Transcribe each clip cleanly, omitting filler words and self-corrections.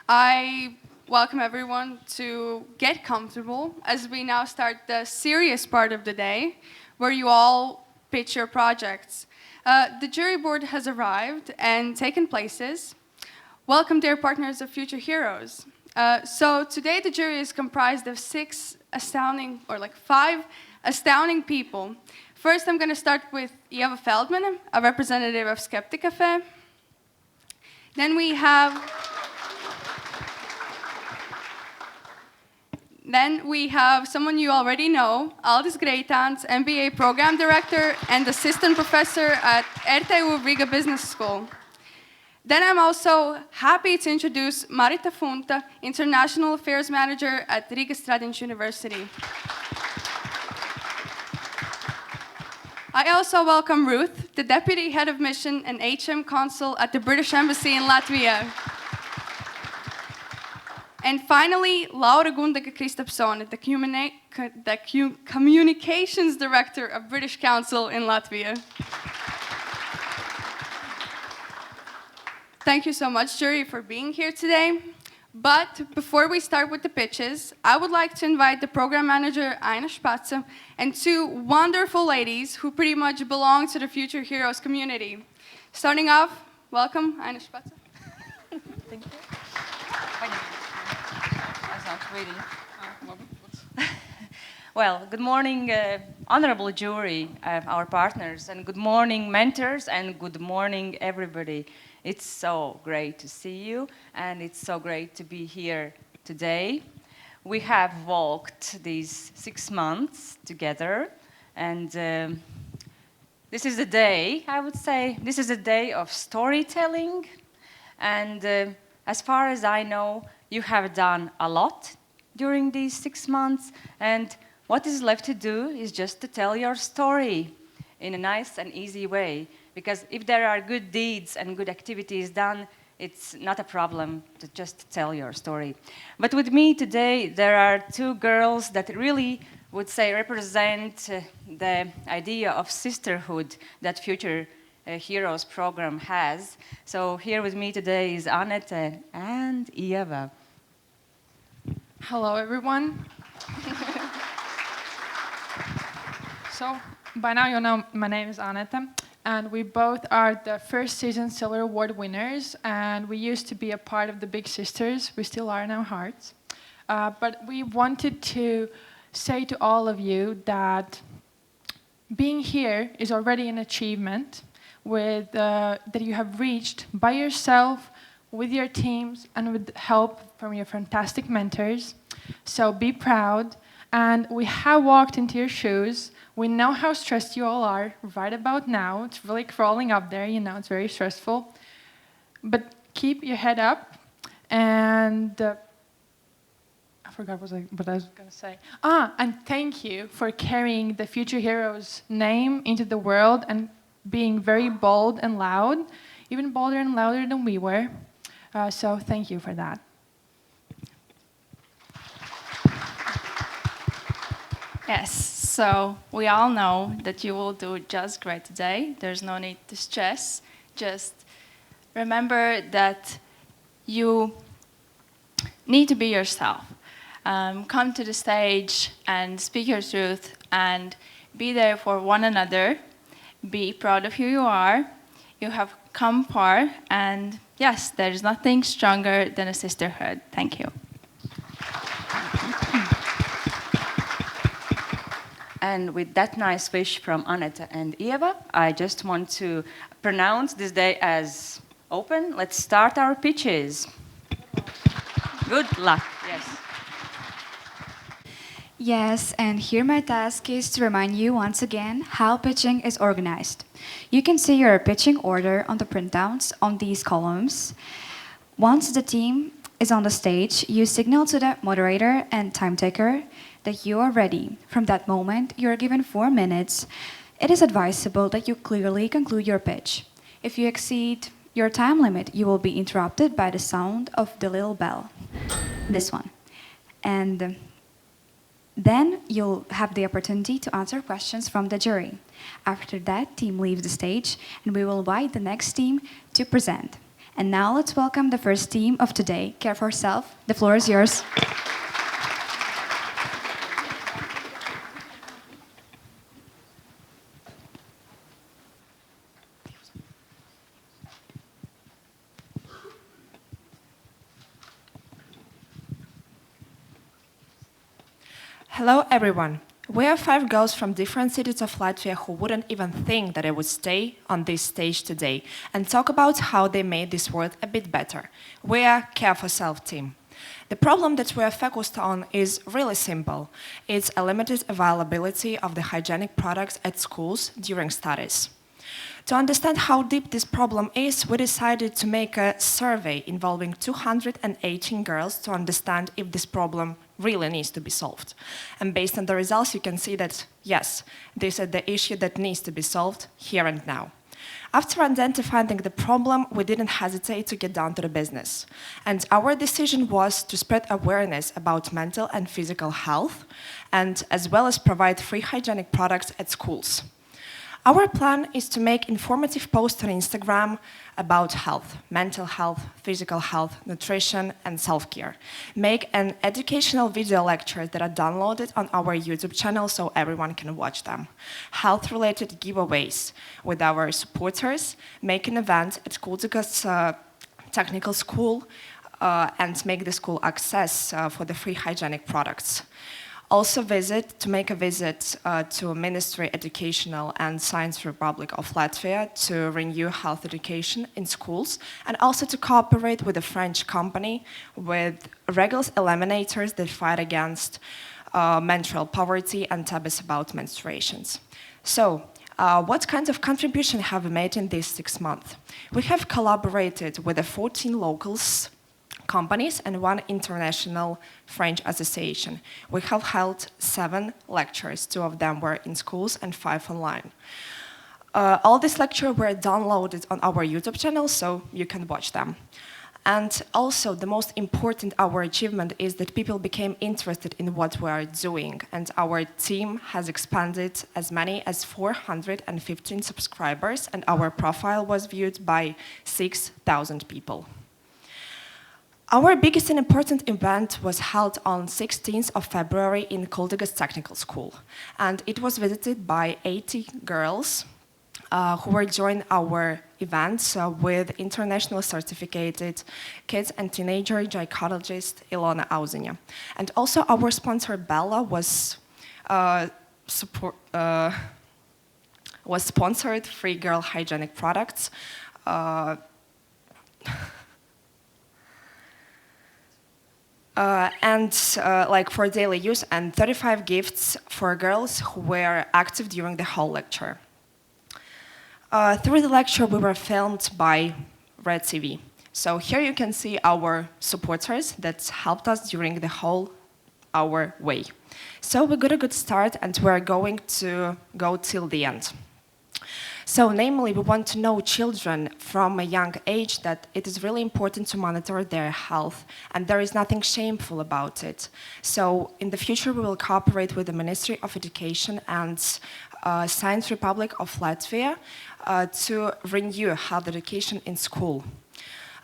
I welcome everyone to get comfortable as we now start the serious part of the day where you all pitch your projects. The jury board has arrived and taken places. Welcome, dear partners of Future Heroes. So today the jury is comprised of five astounding people. First, I'm going to start with Eva Feldman, a representative of Skeptic Cafe. Then we have someone you already know, Aldis Greitans, MBA Program Director and Assistant Professor at RTU Riga Business School. Then I'm also happy to introduce Marita Funta, International Affairs Manager at Riga Stradins University. I also welcome Ruth, the Deputy Head of Mission and HM Consul at the British Embassy in Latvia. And finally, Laura Gundega Kristapsson, the Communications Director of British Council in Latvia. Thank you so much, jury, for being here today. But before we start with the pitches, I would like to invite the program manager, Aina Spatze, and two wonderful ladies who pretty much belong to the Future Heroes community. Starting off, welcome, Aina Spatze. Thank you. Well, good morning, honorable jury, our partners, and good morning, mentors, and good morning, everybody. It's so great to see you, and it's so great to be here today. We have walked these 6 months together, and this is a day, I would say, this is a day of storytelling, and as far as I know, you have done a lot during these 6 months, and what is left to do is just to tell your story in a nice and easy way. Because if there are good deeds and good activities done, it's not a problem to just tell your story. But with me today, there are two girls that really would say represent the idea of sisterhood that Future Heroes program has. So here with me today is Annette and Eva. Hello, everyone. So, by now you know my name is Annette, and we both are the first season Silver Award winners, and we used to be a part of the Big Sisters. We still are in our hearts. But we wanted to say to all of you that being here is already an achievement that you have reached by yourself, with your teams, and with help from your fantastic mentors. So be proud. And we have walked into your shoes. We know how stressed you all are right about now. It's really crawling up there, you know, it's very stressful. But keep your head up. And I forgot what I was going to say. And thank you for carrying the Future Heroes name into the world and being very bold and loud, even bolder and louder than we were. So thank you for that. Yes, so we all know that you will do just great today. There's no need to stress. Just remember that you need to be yourself. Come to the stage and speak your truth and be there for one another. Be proud of who you are. You have come far, and yes, there's nothing stronger than a sisterhood. Thank you. And with that nice wish from Annette and Eva, I just want to pronounce this day as open. Let's start our pitches. Good luck. Yes. Yes, and here my task is to remind you once again how pitching is organized. You can see your pitching order on the printouts on these columns. Once the team is on the stage, you signal to the moderator and time taker that you are ready. From that moment, you are given 4 minutes. It is advisable that you clearly conclude your pitch. If you exceed your time limit, you will be interrupted by the sound of the little bell. This one. And then you'll have the opportunity to answer questions from the jury. After that, team leaves the stage, and we will invite the next team to present. And now let's welcome the first team of today. Care for yourself. The floor is yours. Hello, everyone. We are 5 girls from different cities of Latvia who wouldn't even think that they would stay on this stage today and talk about how they made this world a bit better. We are Care for Self team. The problem that we are focused on is really simple. It's a limited availability of the hygienic products at schools during studies. To understand how deep this problem is, we decided to make a survey involving 218 girls to understand if this problem really needs to be solved. And based on the results, you can see that, yes, this is the issue that needs to be solved here and now. After identifying the problem, we didn't hesitate to get down to the business. And our decision was to spread awareness about mental and physical health, and as well as provide free hygienic products at schools. Our plan is to make informative posts on Instagram about health, mental health, physical health, nutrition, and self-care. Make an educational video lectures that are downloaded on our YouTube channel so everyone can watch them. Health-related giveaways with our supporters. Make an event at Kultūras Technical School and make the school access for the free hygienic products. Also make a visit to Ministry Educational and Science Republic of Latvia to renew health education in schools, and also to cooperate with a French company with regular eliminators that fight against menstrual poverty and taboos about menstruations. So, what kind of contribution have we made in these 6 months? We have collaborated with the 14 locals companies and 1 international French association. We have held 7 lectures, 2 of them were in schools and 5 online. All these lectures were downloaded on our YouTube channel, so you can watch them. And also, the most important our achievement is that people became interested in what we are doing, and our team has expanded as many as 415 subscribers, and our profile was viewed by 6,000 people. Our biggest and important event was held on 16th of February in Kultūras Technical School, and it was visited by 80 girls who were joined our events with international certificated kids and teenager gynecologist Ilona Auziņa. And also our sponsor Bella was sponsored free girl hygienic products. Like for daily use, and 35 gifts for girls who were active during the whole lecture. Through the lecture, we were filmed by Red TV. So here you can see our supporters that helped us during the whole our way. So we got a good start, and we're going to go till the end. So namely, we want to know children from a young age that it is really important to monitor their health, and there is nothing shameful about it. So in the future, we will cooperate with the Ministry of Education and Science Republic of Latvia to renew health education in school.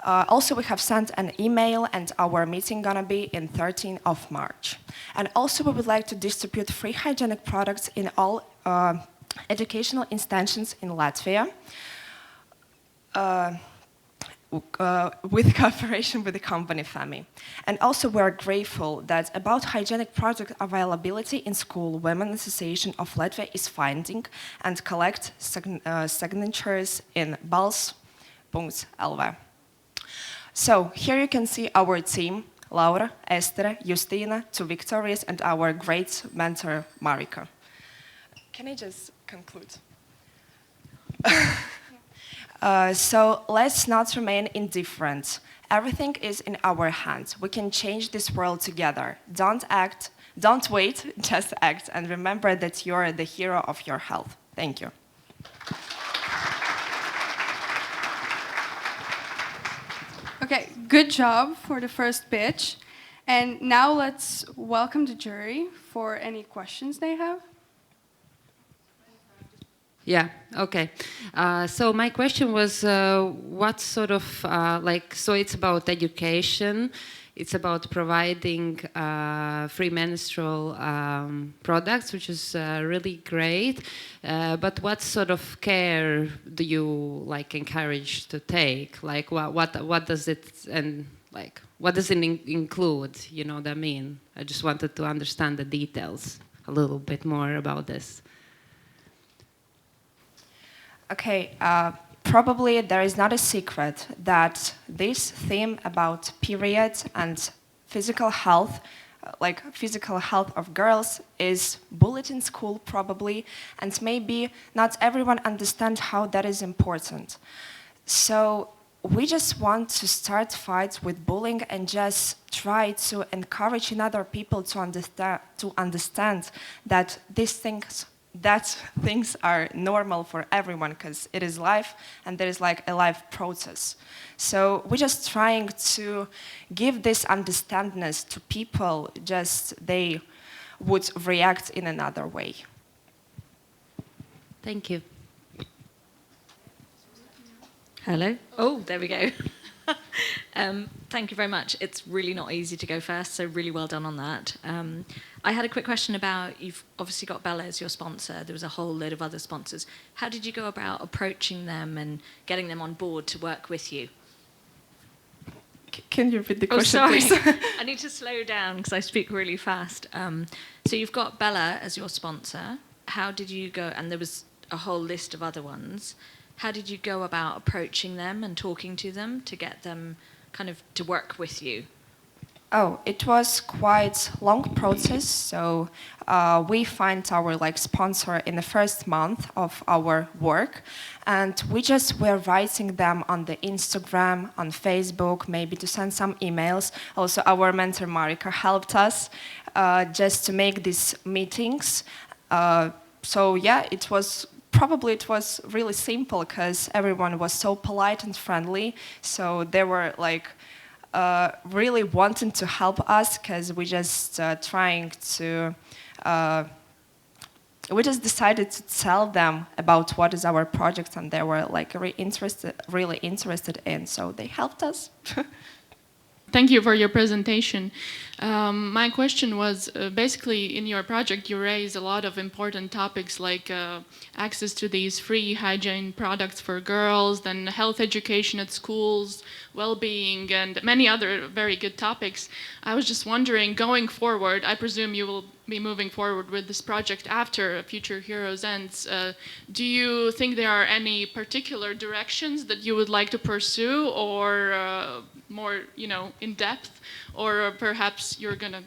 Also, we have sent an email, and our meeting gonna be in 13th of March. And also, we would like to distribute free hygienic products in all educational institutions in Latvia with cooperation with the company family. And also we are grateful that about hygienic product availability in school, Women's Association of Latvia is finding and collect signatures in balss.lv. So here you can see our team, Laura, Esther, Justina, 2 Victorias, and our great mentor, Marika. Can I just conclude? So let's not remain indifferent. Everything is in our hands. We can change this world together. Don't wait, just act, and remember that you're the hero of your health. Thank you. Okay, good job for the first pitch. And now let's welcome the jury for any questions they have. Yeah, okay. So my question was, what sort of, so it's about education, it's about providing free menstrual products, which is really great. But what sort of care do you encourage to take? Like, what does it, and what does it include? You know what I mean? I just wanted to understand the details a little bit more about this. Okay, probably there is not a secret that this theme about periods and physical health, like physical health of girls, is bullied in school probably, and maybe not everyone understands how that is important. So we just want to start fights with bullying and just try to encourage other people to understand that things are normal for everyone, because it is life and there is like a life process. So we're just trying to give this understandness to people, just they would react in another way. Thank you. Hello. Oh, there we go. Thank you very much. It's really not easy to go first, so really well done on that. I had a quick question about, you've obviously got Bella as your sponsor. There was a whole load of other sponsors. How did you go about approaching them and getting them on board to work with you? Can you repeat the question, sorry. please? I need to slow down because I speak really fast. So you've got Bella as your sponsor. How did you go? And there was a whole list of other ones. How did you go about approaching them and talking to them to get them kind of to work with you? Oh, it was quite long process. So we find our sponsor in the first month of our work, and we just were writing them on the Instagram, on Facebook, maybe to send some emails. Also, our mentor Marika helped us just to make these meetings. So yeah, it was really simple because everyone was so polite and friendly. So they were really wanting to help us, because we just we just decided to tell them about what is our project, and they were really interested in. So they helped us. Thank you for your presentation. My question was, basically in your project you raise a lot of important topics like access to these free hygiene products for girls, then health education at schools, well-being, and many other very good topics. I was just wondering, going forward, I presume you will be moving forward with this project after Future Heroes ends. Do you think there are any particular directions that you would like to pursue, or more, in depth, or perhaps you're going to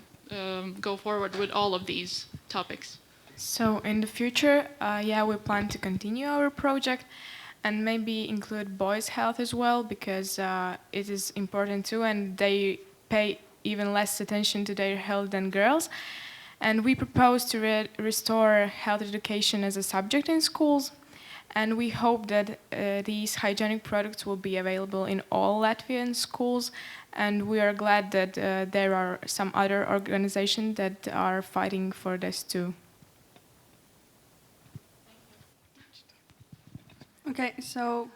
go forward with all of these topics? So in the future, we plan to continue our project and maybe include boys' health as well, because it is important too, and they pay even less attention to their health than girls. And we propose to restore health education as a subject in schools. And we hope that these hygienic products will be available in all Latvian schools. And we are glad that there are some other organizations that are fighting for this too. Okay, so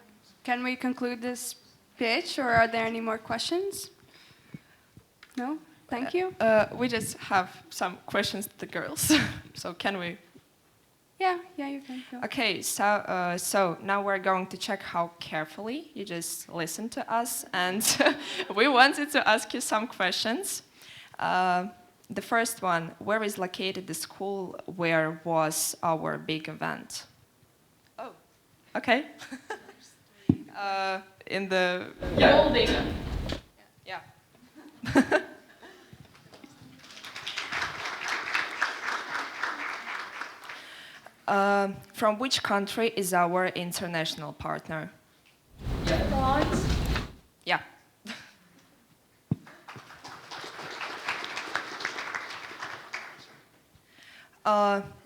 can we conclude this pitch, or are there any more questions? No? Thank you. We just have some questions to the girls. So can we? Yeah, you can go. Okay, so now we're going to check how carefully you just listen to us, and we wanted to ask you some questions. The first one: where is located the school where was our big event? Oh, okay. In the Building. Yeah. From which country is our international partner? Yeah.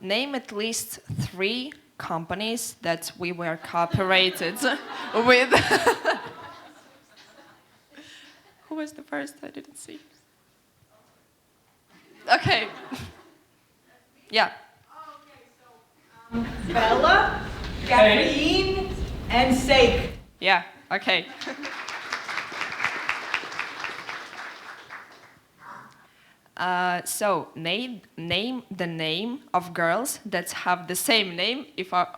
Name at least 3 companies that we were cooperated with. Who was the first? I didn't see. Okay. Yeah. Bella, caffeine and steak. Yeah, okay. So name the name of girls that have the same name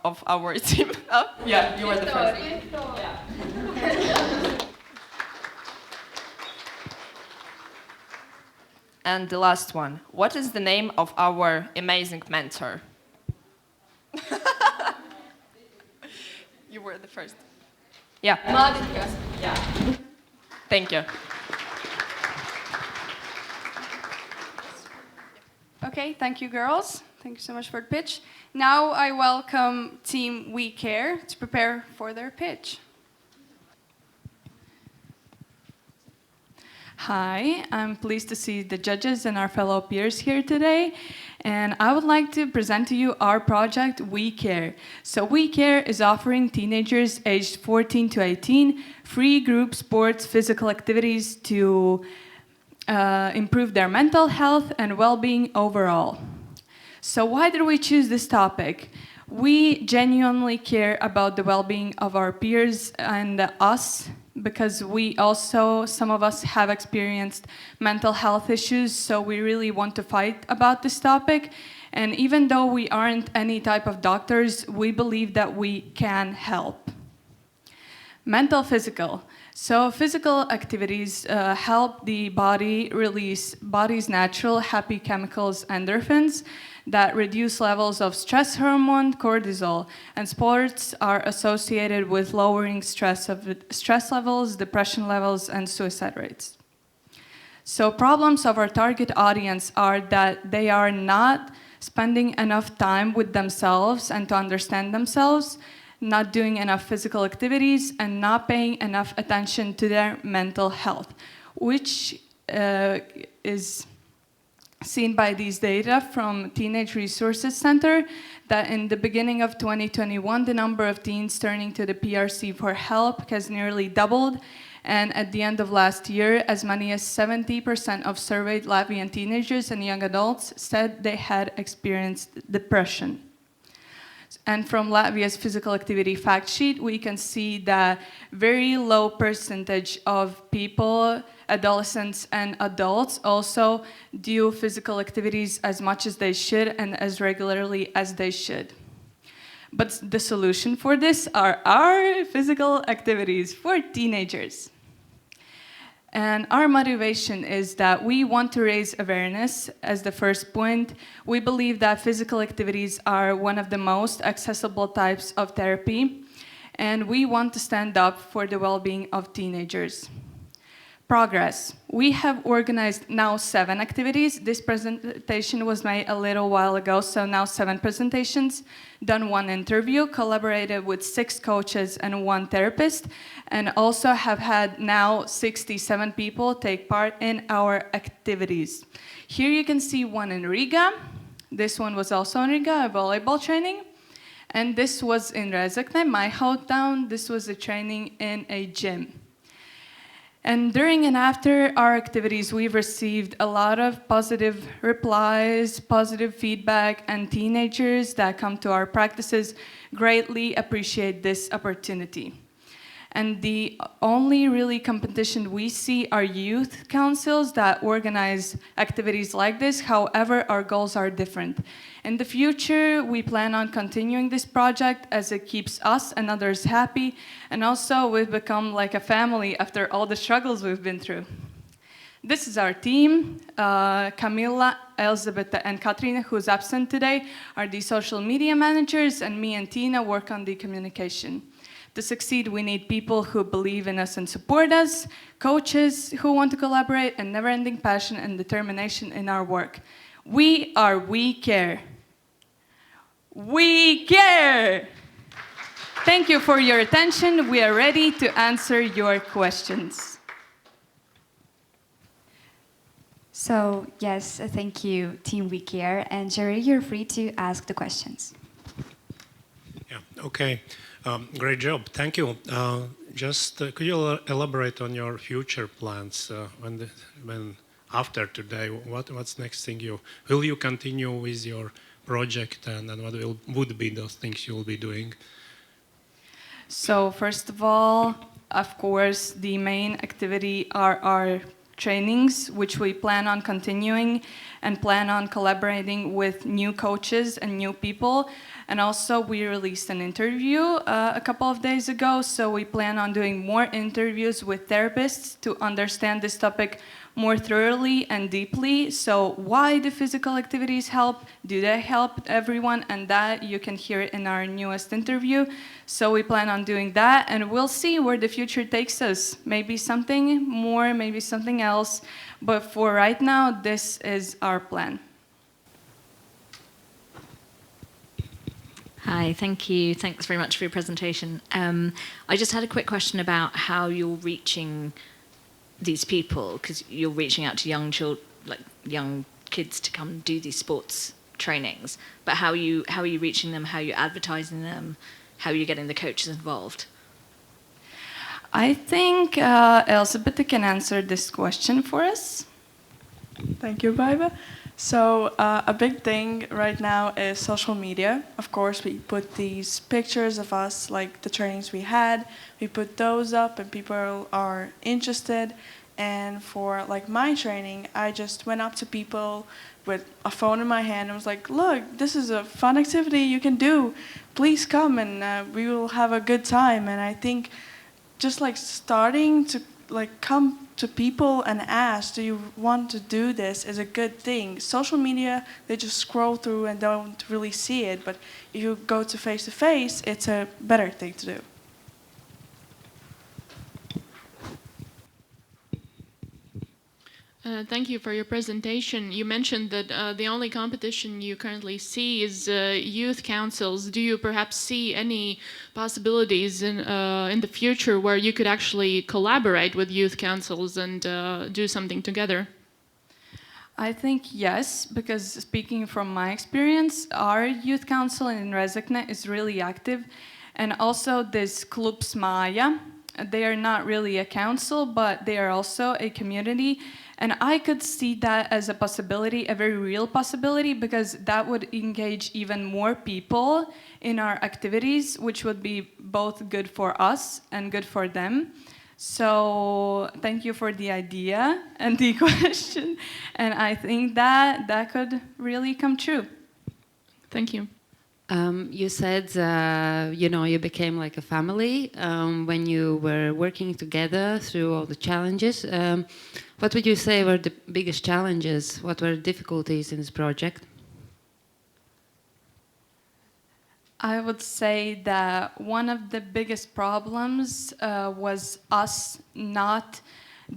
of our team. Oh, yeah, you were the first. And the last one. What is the name of our amazing mentor? You were the first. Yeah. Yeah. Thank you. Okay, thank you, girls. Thank you so much for the pitch. Now I welcome Team We Care to prepare for their pitch. Hi, I'm pleased to see the judges and our fellow peers here today. And I would like to present to you our project, We Care. So We Care is offering teenagers aged 14 to 18 free group sports physical activities to improve their mental health and well-being overall. So why did we choose this topic? We genuinely care about the well-being of our peers and us, because some of us have experienced mental health issues, so we really want to fight about this topic. And even though we aren't any type of doctors, we believe that we can help. Mental, physical. So physical activities help the body release body's natural happy chemicals, endorphins, that reduce levels of stress hormone, cortisol, and sports are associated with lowering stress levels, depression levels, and suicide rates. So problems of our target audience are that they are not spending enough time with themselves and to understand themselves, not doing enough physical activities, and not paying enough attention to their mental health, which is seen by these data from Teenage Resources Center, that in the beginning of 2021, the number of teens turning to the PRC for help has nearly doubled, and at the end of last year, as many as 70% of surveyed Latvian teenagers and young adults said they had experienced depression. And from Latvia's physical activity fact sheet, we can see that very low percentage of people, adolescents and adults, also do physical activities as much as they should and as regularly as they should. But the solution for this are our physical activities for teenagers. And our motivation is that we want to raise awareness as the first point. We believe that physical activities are one of the most accessible types of therapy, and we want to stand up for the well-being of teenagers. Progress. We have organized now 7 activities. This presentation was made a little while ago, so now 7 presentations, done 1 interview, collaborated with 6 coaches and 1 therapist, and also have had now 67 people take part in our activities. Here you can see 1 in Riga. This one was also in Riga, a volleyball training. And this was in Rezekne, my hometown. This was a training in a gym. And during and after our activities, we've received a lot of positive replies, positive feedback, and teenagers that come to our practices greatly appreciate this opportunity. And the only really competition we see are youth councils that organize activities like this. However, our goals are different. In the future, we plan on continuing this project as it keeps us and others happy. And also, we've become like a family after all the struggles we've been through. This is our team. Camilla, Elzbieta, and Katrina, who's absent today, are the social media managers, and me and Tina work on the communication. To succeed, we need people who believe in us and support us, coaches who want to collaborate, and never-ending passion and determination in our work. We care. We care! Thank you for your attention. We are ready to answer your questions. So, yes, thank you, Team We Care. And Jerry, you're free to ask the questions. Yeah, okay. Great job. Thank you. Could you elaborate on your future plans when after today? What's next thing will you continue with your project, and what would be those things you will be doing? So first of all, of course, the main activity are our trainings, which we plan on continuing and plan on collaborating with new coaches and new people. And also, we released an interview a couple of days ago, so we plan on doing more interviews with therapists to understand this topic more thoroughly and deeply. So why do physical activities help? Do they help everyone? And that you can hear in our newest interview. So we plan on doing that, and we'll see where the future takes us. Maybe something more, maybe something else. But for right now, this is our plan. Hi, thank you. Thanks very much for your presentation. I just had a quick question about how you're reaching these people, because you're reaching out to young kids to come do these sports trainings. But how are you reaching them? How are you advertising them? How are you getting the coaches involved? I think Elizabeth can answer this question for us. Thank you, Baiba. So a big thing right now is social media. Of course, we put these pictures of us, like the trainings we had. We put those up, and people are interested. And for like my training, I just went up to people with a phone in my hand and was like, "Look, this is a fun activity you can do. Please come, and we will have a good time." And I think just like starting to like come to people and ask, do you want to do this, is a good thing. Social media, they just scroll through and don't really see it, but if you go to face, it's a better thing to do. Thank you for your presentation. You mentioned that the only competition you currently see is youth councils. Do you perhaps see any possibilities in the future where you could actually collaborate with youth councils and do something together? I think yes, because speaking from my experience, our youth council in Rezekne is really active. And also this Klub Smaja, they are not really a council, but they are also a community. And I could see that as a possibility, a very real possibility, because that would engage even more people in our activities, which would be both good for us and good for them. So thank you for the idea and the question. And I think that could really come true. Thank you. You said, you became like a family when you were working together through all the challenges. What would you say were the biggest challenges? What were the difficulties in this project? I would say that one of the biggest problems was us not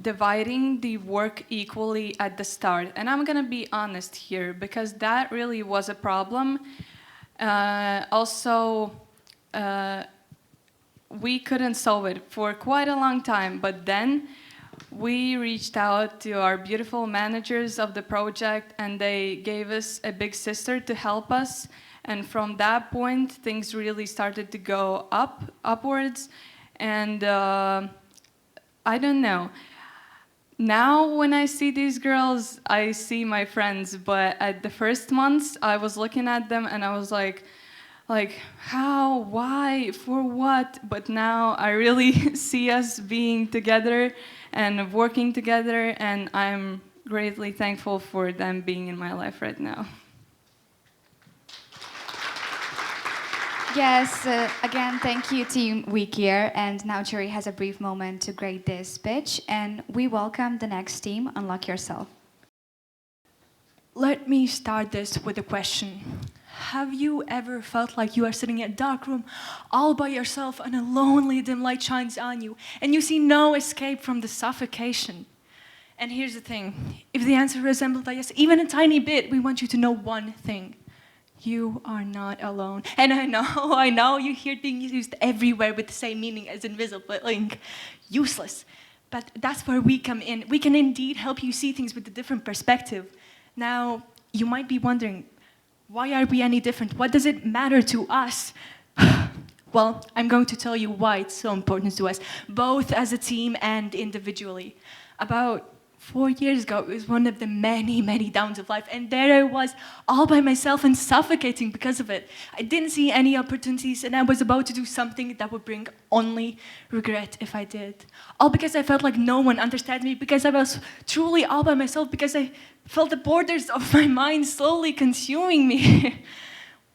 dividing the work equally at the start. And I'm going to be honest here, because that really was a problem. We couldn't solve it for quite a long time, but then we reached out to our beautiful managers of the project, and they gave us a big sister to help us. And from that point, things really started to go upwards. And I don't know. Now, when I see these girls, I see my friends. But at the first months, I was looking at them and I was like, how, why, for what? But now I really see us being together and working together, and I'm greatly thankful for them being in my life right now. Yes, again, thank you, Team We Care. And now Jerry has a brief moment to grade this pitch, and we welcome the next team, Unlock Yourself. Let me start this with a question. Have you ever felt like you are sitting in a dark room all by yourself and a lonely dim light shines on you and you see no escape from the suffocation? And here's the thing. If the answer resembles a yes, even a tiny bit, we want you to know one thing. You are not alone. And I know, you hear it being used everywhere with the same meaning as invisible, like useless. But that's where we come in. We can indeed help you see things with a different perspective. Now, you might be wondering, why are we any different? What does it matter to us? Well, I'm going to tell you why it's so important to us, both as a team and individually. About 4 years ago, it was one of the many, many downs of life. And there I was, all by myself and suffocating because of it. I didn't see any opportunities, and I was about to do something that would bring only regret if I did. All because I felt like no one understood me, because I was truly all by myself, because I felt the borders of my mind slowly consuming me.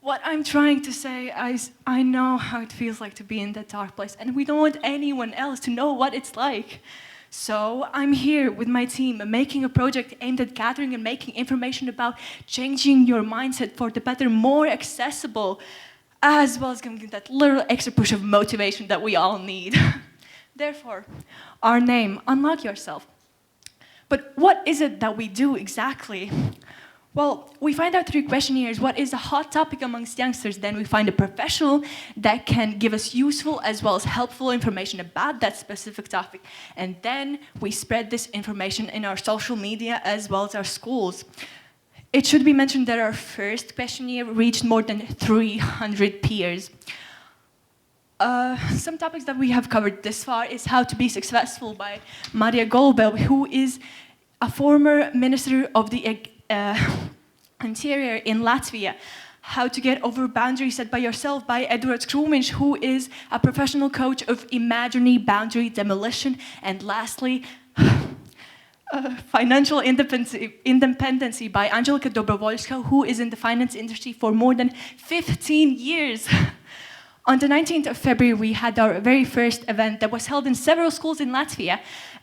What I'm trying to say is, I know how it feels like to be in that dark place, and we don't want anyone else to know what it's like. So I'm here with my team, making a project aimed at gathering and making information about changing your mindset for the better, more accessible, as well as giving that little extra push of motivation that we all need. Therefore, our name, Unlock Yourself. But what is it that we do exactly? Well, we find out through questionnaires what is a hot topic amongst youngsters. Then we find a professional that can give us useful as well as helpful information about that specific topic. And then we spread this information in our social media as well as our schools. It should be mentioned that our first questionnaire reached more than 300 peers. Some topics that we have covered this far is How to Be Successful by Maria Golbel, who is a former minister of the Interior in Latvia. How to Get Over Boundaries Set by Yourself by Edward Krūmiņš, who is a professional coach of imaginary boundary demolition. And lastly, Financial Independency by Angelika Dobrovolska, who is in the finance industry for more than 15 years. On the 19th of February, we had our very first event that was held in several schools in Latvia,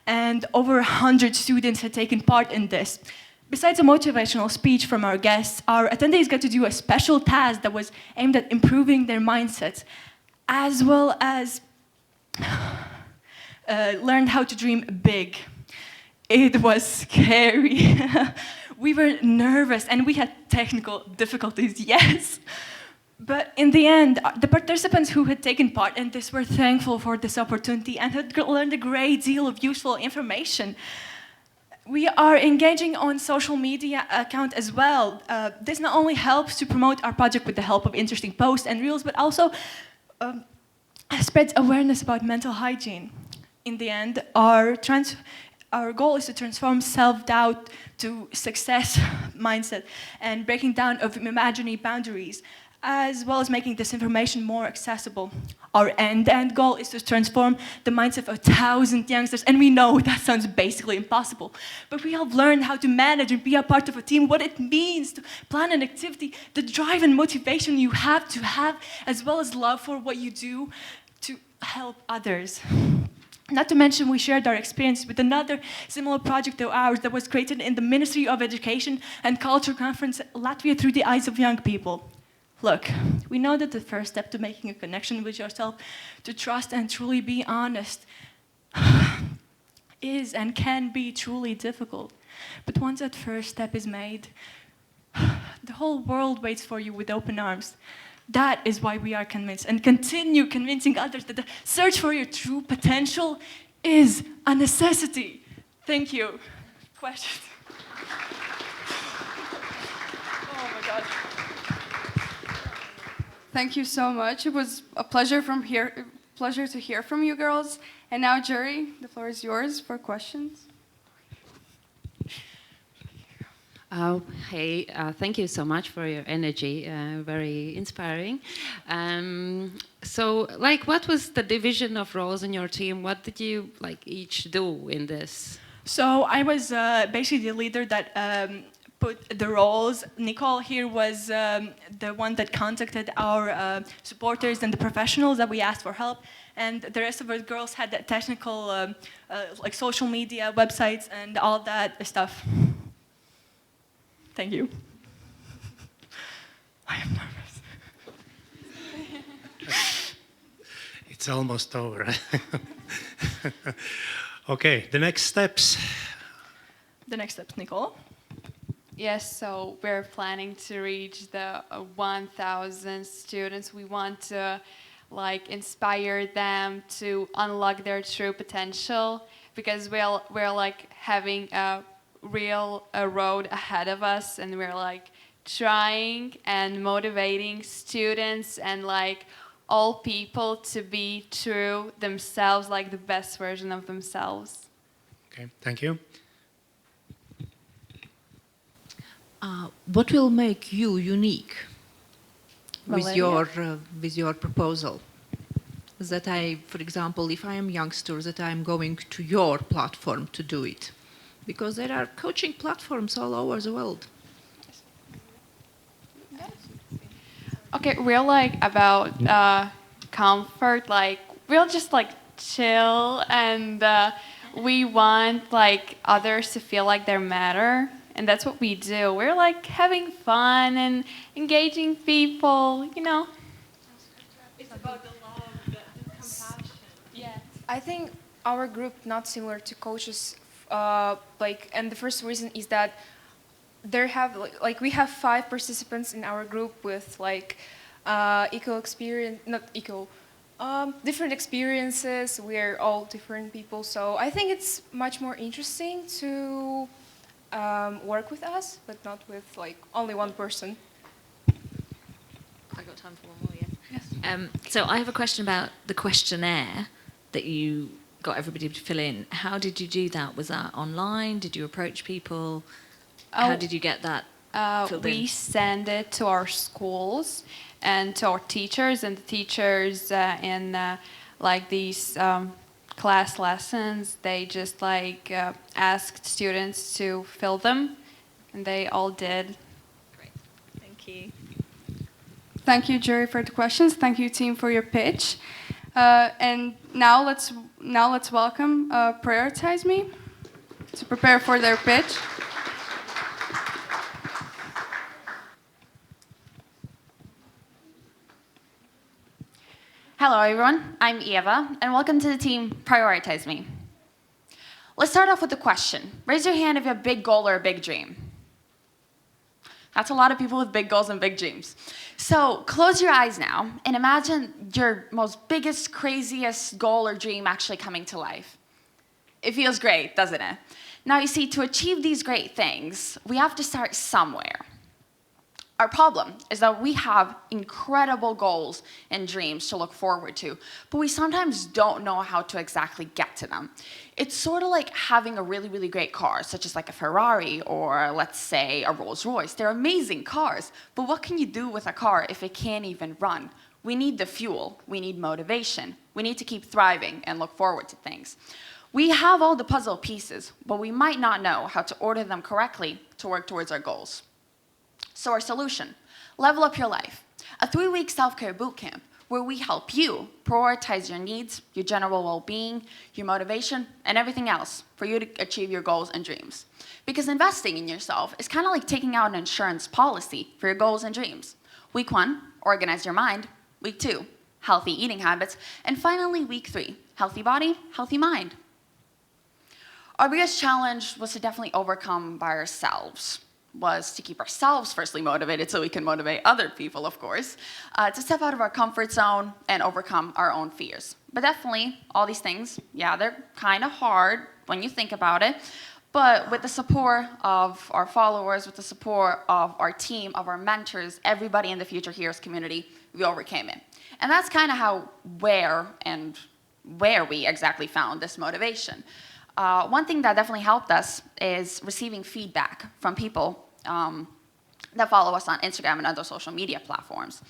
and over 100 students had taken part in this. Besides a motivational speech from our guests, our attendees got to do a special task that was aimed at improving their mindsets, as well as learn how to dream big. It was scary. We were nervous and we had technical difficulties, yes. But in the end, the participants who had taken part in this were thankful for this opportunity and had learned a great deal of useful information. We are engaging on social media account as well. This not only helps to promote our project with the help of interesting posts and reels, but also spreads awareness about mental hygiene. In the end, our goal is to transform self-doubt to success mindset and breaking down of imaginary boundaries, as well as making this information more accessible. Our end goal is to transform the mindset of 1,000 youngsters, and we know that sounds basically impossible, but we have learned how to manage and be a part of a team, what it means to plan an activity, the drive and motivation you have to have, as well as love for what you do to help others. Not to mention, we shared our experience with another similar project of ours that was created in the Ministry of Education and Culture Conference, Latvia Through the Eyes of Young People. Look, we know that the first step to making a connection with yourself, to trust and truly be honest, is and can be truly difficult. But once that first step is made, the whole world waits for you with open arms. That is why we are convinced and continue convincing others that the search for your true potential is a necessity. Thank you. Questions? Oh my God. Thank you so much. It was a pleasure to hear from you girls. And now, jury, the floor is yours for questions. Hey, thank you so much for your energy, very inspiring. So, what was the division of roles in your team? What did you, each do in this? So I was basically the leader that put the roles. Nicole here was the one that contacted our supporters and the professionals that we asked for help. And the rest of us girls had the technical, social media, websites, and all that stuff. Thank you. I am nervous. It's almost over. Okay, the next steps. The next steps, Nicole. Yes, so we're planning to reach the 1,000 students. We want to inspire them to unlock their true potential, because we're having a real road ahead of us, and we're trying and motivating students and all people to be true themselves, the best version of themselves. Okay, thank you. what will make you unique with Valeria? your proposal? That I, for example, if I am youngster, that I am going to your platform to do it, because there are coaching platforms all over the world. Okay, we're like about comfort, like we'll just like chill, and we want like others to feel like they matter, and that's what we do. We're like having fun and engaging people, you know. It's about the love, the compassion. Yeah, I think our group not similar to coaches, and the first reason is that there have like we have 5 participants in our group with like equal experience, not equal, different experiences. We're all different people, so I think it's much more interesting to work with us, but not with like only one person. I got time for one more, yeah. Yes. So I have a question about the questionnaire that you got everybody to fill in. How did you do that? Was that online? Did you approach people? How did you get that filled in? We send it to our schools and to our teachers, and the teachers in like these class lessons, they just like asked students to fill them, and they all did. Great, thank you. Thank you, jury, for the questions. Thank you, team, for your pitch. And now let's welcome Prioritize Me to prepare for their pitch. Hello everyone, I'm Eva, and welcome to the team Prioritize Me. Let's start off with a question. Raise your hand if you have a big goal or a big dream. That's a lot of people with big goals and big dreams. So close your eyes now and imagine your most biggest, craziest goal or dream actually coming to life. It feels great, doesn't it? Now you see, to achieve these great things, we have to start somewhere. Our problem is that we have incredible goals and dreams to look forward to, but we sometimes don't know how to exactly get to them. It's sort of like having a really, really great car, such as like a Ferrari or let's say a Rolls Royce. They're amazing cars, but what can you do with a car if it can't even run? We need the fuel, we need motivation, we need to keep thriving and look forward to things. We have all the puzzle pieces, but we might not know how to order them correctly to work towards our goals. So our solution, Level Up Your Life, a 3-week self-care bootcamp where we help you prioritize your needs, your general well-being, your motivation, and everything else for you to achieve your goals and dreams. Because investing in yourself is kind of like taking out an insurance policy for your goals and dreams. Week 1, organize your mind. Week 2, healthy eating habits. And finally, week 3, healthy body, healthy mind. Our biggest challenge was to definitely overcome by ourselves. Was to keep ourselves firstly motivated so we can motivate other people, of course, to step out of our comfort zone and overcome our own fears. But definitely, all these things, yeah, they're kind of hard when you think about it, but with the support of our followers, with the support of our team, of our mentors, everybody in the Future Heroes community, we overcame it. And that's kind of how, where we exactly found this motivation. One thing that definitely helped us is receiving feedback from people that follow us on Instagram and other social media platforms.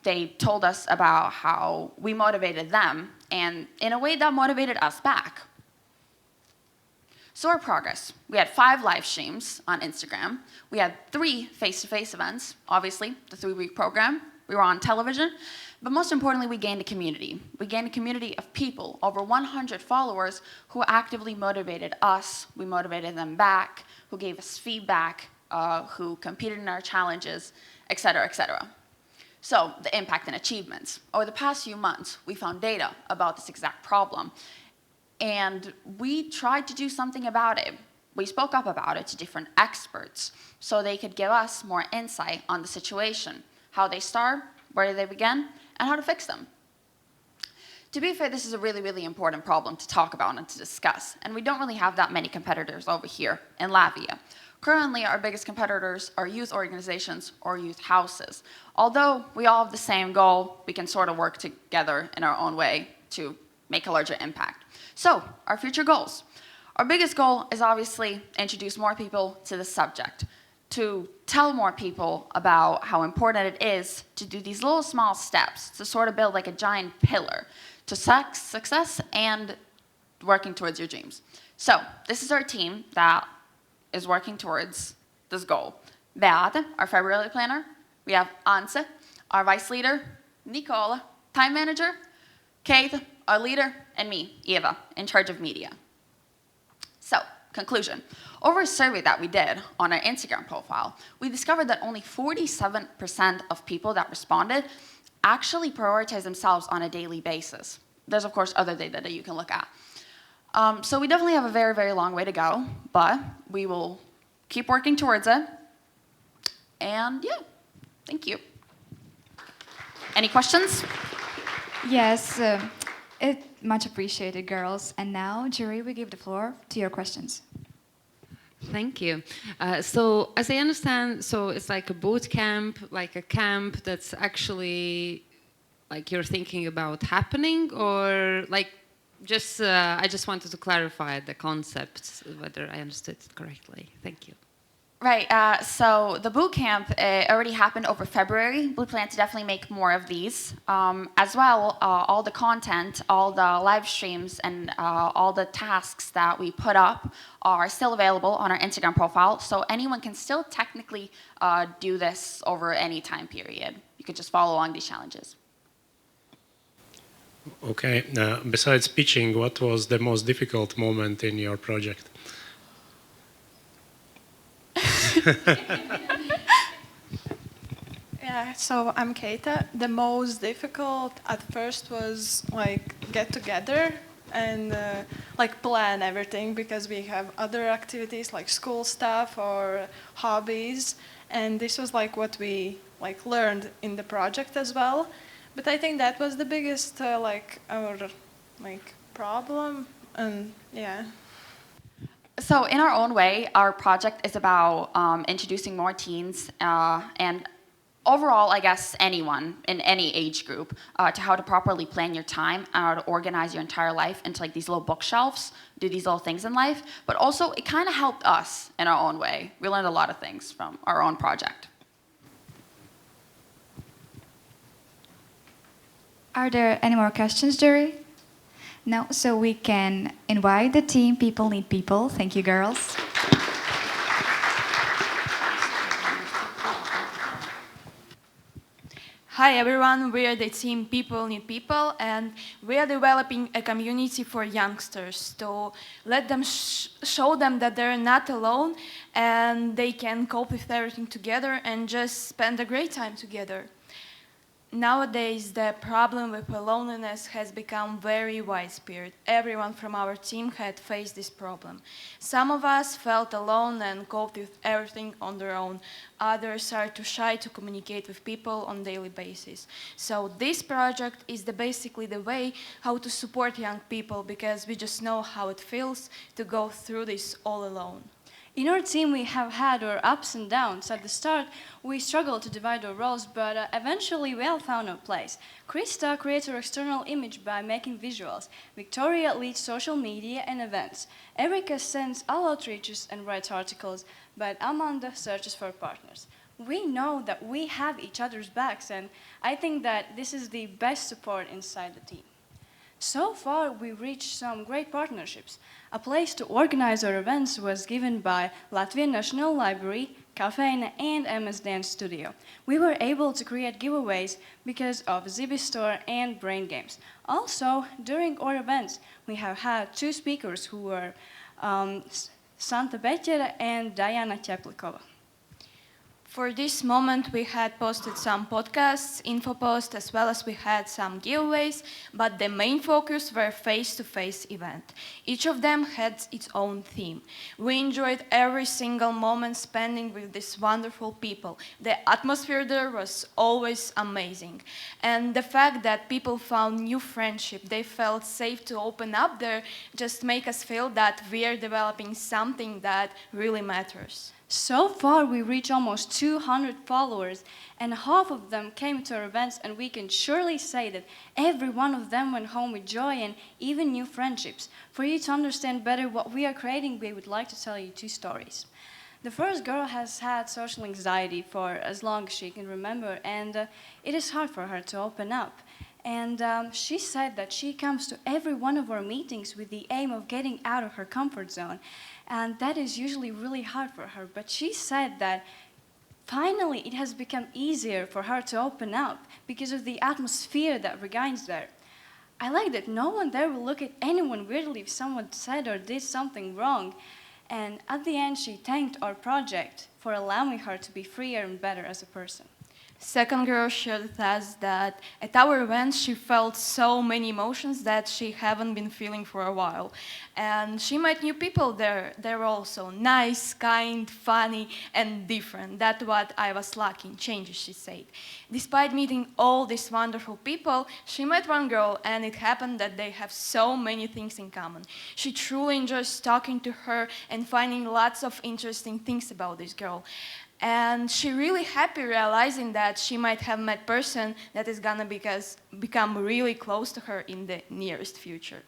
They told us about how we motivated them, and in a way that motivated us back. So our progress. We had 5 live streams on Instagram. We had 3 face-to-face events, obviously, the 3-week program. We were on television. But most importantly, we gained a community. We gained a community of people, over 100 followers, who actively motivated us. We motivated them back, who gave us feedback, who competed in our challenges, et cetera, et cetera. So the impact and achievements. Over the past few months, we found data about this exact problem. And we tried to do something about it. We spoke up about it to different experts so they could give us more insight on the situation, how they start, where did they begin, and how to fix them. To be fair, this is a really, really important problem to talk about and to discuss, and we don't really have that many competitors over here in Latvia. Currently, our biggest competitors are youth organizations or youth houses. Although we all have the same goal, we can sort of work together in our own way to make a larger impact. So, our future goals. Our biggest goal is obviously introduce more people to the subject, to tell more people about how important it is to do these little small steps to sort of build like a giant pillar to success and working towards your dreams. So this is our team that is working towards this goal. Beate, our February planner. We have Anse, our vice leader. Nicola, time manager. Kate, our leader. And me, Eva, in charge of media. So, conclusion. Over a survey that we did on our Instagram profile, we discovered that only 47% of people that responded actually prioritize themselves on a daily basis. There's, of course, other data that you can look at. So we definitely have a very, very long way to go, but we will keep working towards it. And yeah, thank you. Any questions? Yes, much appreciated, girls. And now, jury, we give the floor to your questions. Thank you. So as I understand, so it's like a boot camp, like a camp that's actually like you're thinking about happening, or like just, I just wanted to clarify the concept, whether I understood it correctly. Thank you. Right, so the boot camp already happened over February. We plan to definitely make more of these. As well, all the content, all the live streams, and all the tasks that we put up are still available on our Instagram profile, so anyone can still technically do this over any time period. You could just follow along these challenges. Okay, besides pitching, what was the most difficult moment in your project? Yeah, so I'm Keita. The most difficult at first was like get together and like plan everything, because we have other activities like school stuff or hobbies, and this was like what we like learned in the project as well. But I think that was the biggest like our like problem, and yeah. So in our own way, our project is about introducing more teens and overall, I guess, anyone in any age group to how to properly plan your time, how to organize your entire life into like these little bookshelves, do these little things in life. But also, it kind of helped us in our own way. We learned a lot of things from our own project. Are there any more questions, jury? No, so we can invite the team People Need People. Thank you, girls. Hi everyone, we are the team People Need People, and we are developing a community for youngsters to let them show them that they're not alone and they can cope with everything together and just spend a great time together. Nowadays, the problem with loneliness has become very widespread. Everyone from our team had faced this problem. Some of us felt alone and coped with everything on their own. Others are too shy to communicate with people on a daily basis. So this project is basically the way how to support young people, because we just know how it feels to go through this all alone. In our team, we have had our ups and downs. At the start, we struggled to divide our roles, but eventually we all found our place. Krista creates our external image by making visuals. Victoria leads social media and events. Erika sends all outreaches and writes articles, but Amanda searches for partners. We know that we have each other's backs, and I think that this is the best support inside the team. So far, we've reached some great partnerships. A place to organize our events was given by Latvia National Library, Cafeine, and MS Dance Studio. We were able to create giveaways because of Zibi Store and Brain Games. Also, during our events, we have had two speakers who were Santa Beķere and Diana Teplikova. For this moment, we had posted some podcasts, info posts, as well as we had some giveaways, but the main focus were face-to-face event. Each of them had its own theme. We enjoyed every single moment spending with these wonderful people. The atmosphere there was always amazing. And the fact that people found new friendship, they felt safe to open up there, just make us feel that we are developing something that really matters. So far, we reach almost 200 followers, and half of them came to our events, and we can surely say that every one of them went home with joy and even new friendships. For you to understand better what we are creating, we would like to tell you 2 stories. The first girl has had social anxiety for as long as she can remember, and it is hard for her to open up. And she said that she comes to every one of our meetings with the aim of getting out of her comfort zone. And that is usually really hard for her. But she said that finally it has become easier for her to open up because of the atmosphere that reigns there. I like that no one there will look at anyone weirdly if someone said or did something wrong. And at the end, she thanked our project for allowing her to be freer and better as a person. Second girl shared with us that at our events she felt so many emotions that she haven't been feeling for a while. And she met new people there. They were also nice, kind, funny, and different. That's what I was lacking, changes, she said. Despite meeting all these wonderful people, she met one girl, and it happened that they have so many things in common. She truly enjoys talking to her and finding lots of interesting things about this girl. And she really happy realizing that she might have met person that is gonna become really close to her in the nearest future.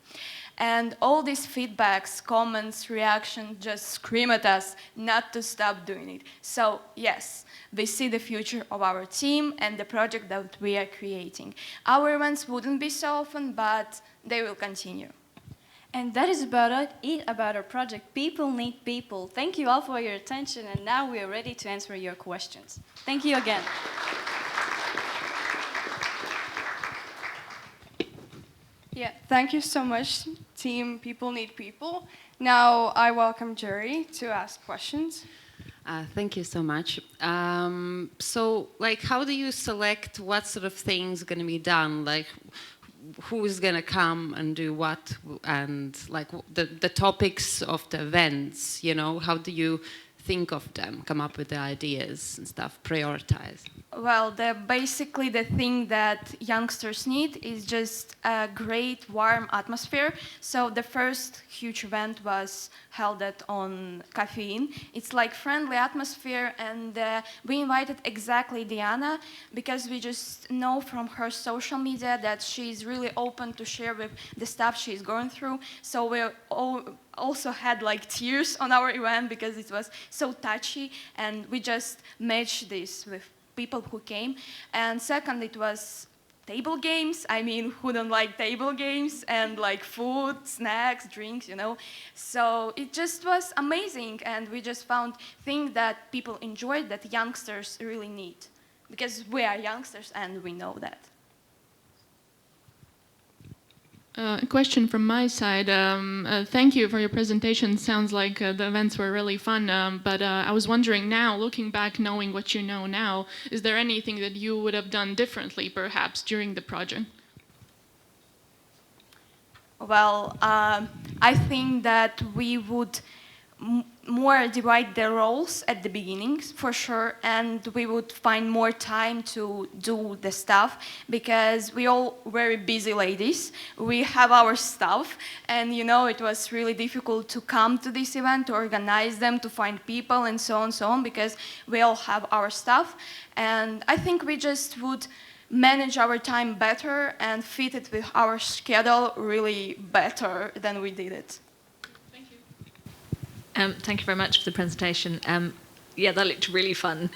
And all these feedbacks, comments, reactions just scream at us not to stop doing it. So yes, we see the future of our team and the project that we are creating. Our events wouldn't be so often, but they will continue. And that is about it about our project. People need people. Thank you all for your attention, and now we are ready to answer your questions. Thank you again. Yeah, thank you so much, team People Need People. Now I welcome Jury to ask questions. Thank you so much. So, like, how do you select what sort of things are going to be done? Like, who is going to come and do what, and like the topics of the events, you know, how do you think of them, come up with the ideas and stuff, prioritize? Well, basically the thing that youngsters need is just a great warm atmosphere. So the first huge event was held on Caffeine. It's like friendly atmosphere, and we invited exactly Diana because we just know from her social media that she's really open to share with the stuff she's going through. So we also had like tears on our event because it was so touchy, and we just matched this with people who came. And second, it was table games. I mean, who don't like table games? And like food, snacks, drinks, you know. So it just was amazing, and we just found things that people enjoyed that youngsters really need, because we are youngsters and we know that. A question from my side. Thank you for your presentation. Sounds like the events were really fun. But I was wondering now, looking back, knowing what you know now, is there anything that you would have done differently, perhaps, during the project? Well, I think that we would more divide the roles at the beginnings, for sure, and we would find more time to do the stuff, because we all very busy ladies. We have our stuff, and you know, it was really difficult to come to this event, to organize them, to find people, and so on, because we all have our stuff. And I think we just would manage our time better and fit it with our schedule really better than we did it. Thank you very much for the presentation. Yeah, that looked really fun.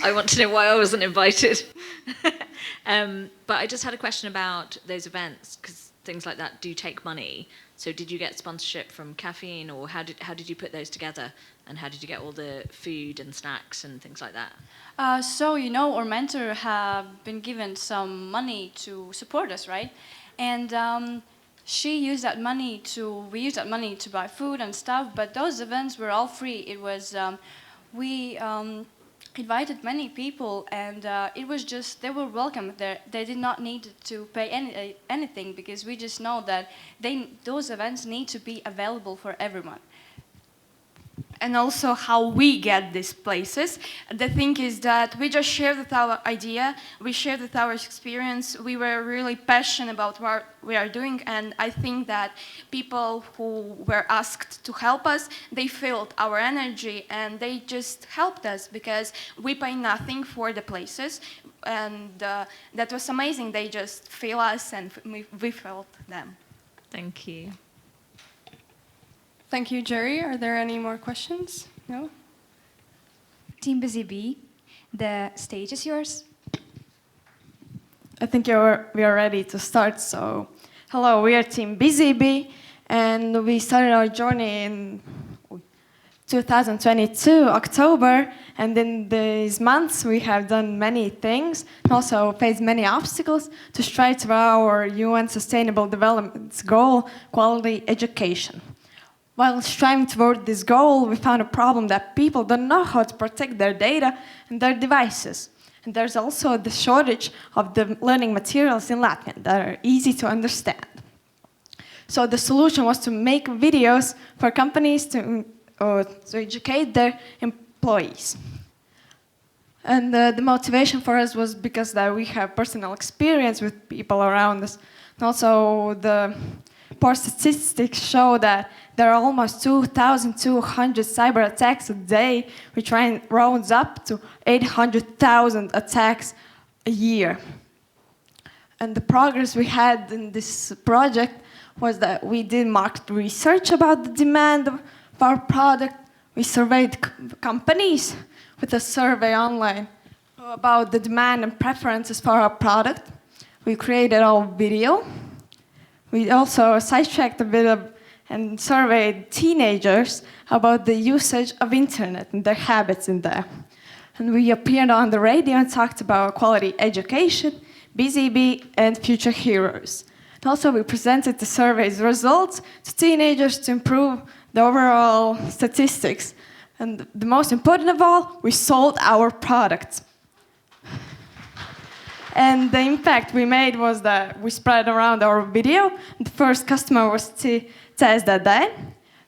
I want to know why I wasn't invited. But I just had a question about those events, because things like that do take money. So did you get sponsorship from Caffeine, or how did you put those together? And how did you get all the food and snacks and things like that? So, you know, our mentor have been given some money to support us, right? And we used that money to buy food and stuff, but those events were all free. It was, we invited many people, and it was just, they were welcome there. They did not need to pay anything, because we just know that those events need to be available for everyone. and also how we get these places. The thing is that we just shared with our idea, we shared with our experience, we were really passionate about what we are doing, and I think that people who were asked to help us, they felt our energy and they just helped us because we pay nothing for the places, and that was amazing. They just feel us and we felt them. Thank you. Thank you, Jerry. Are there any more questions? No? Team Busy Bee, the stage is yours. I think we are ready to start. So, hello, we are Team Busy Bee, and we started our journey in 2022, October, and in these months we have done many things and also faced many obstacles to strive to our UN Sustainable Development Goal, quality education. While striving toward this goal, we found a problem that people don't know how to protect their data and their devices. And there's also the shortage of the learning materials in Latvian that are easy to understand. So the solution was to make videos for companies to educate their employees. And the motivation for us was because that we have personal experience with people around us. And also the poor statistics show that there are almost 2,200 cyber attacks a day, which rounds up to 800,000 attacks a year. And the progress we had in this project was that we did market research about the demand of our product. We surveyed companies with a survey online about the demand and preferences for our product. We created our video. We also sidetracked a bit and surveyed teenagers about the usage of internet and their habits in there. And we appeared on the radio and talked about quality education, Busy Bee, and future heroes. And also we presented the survey's results to teenagers to improve the overall statistics. And the most important of all, we sold our products. And the impact we made was that we spread around our video. The first customer was TSDD.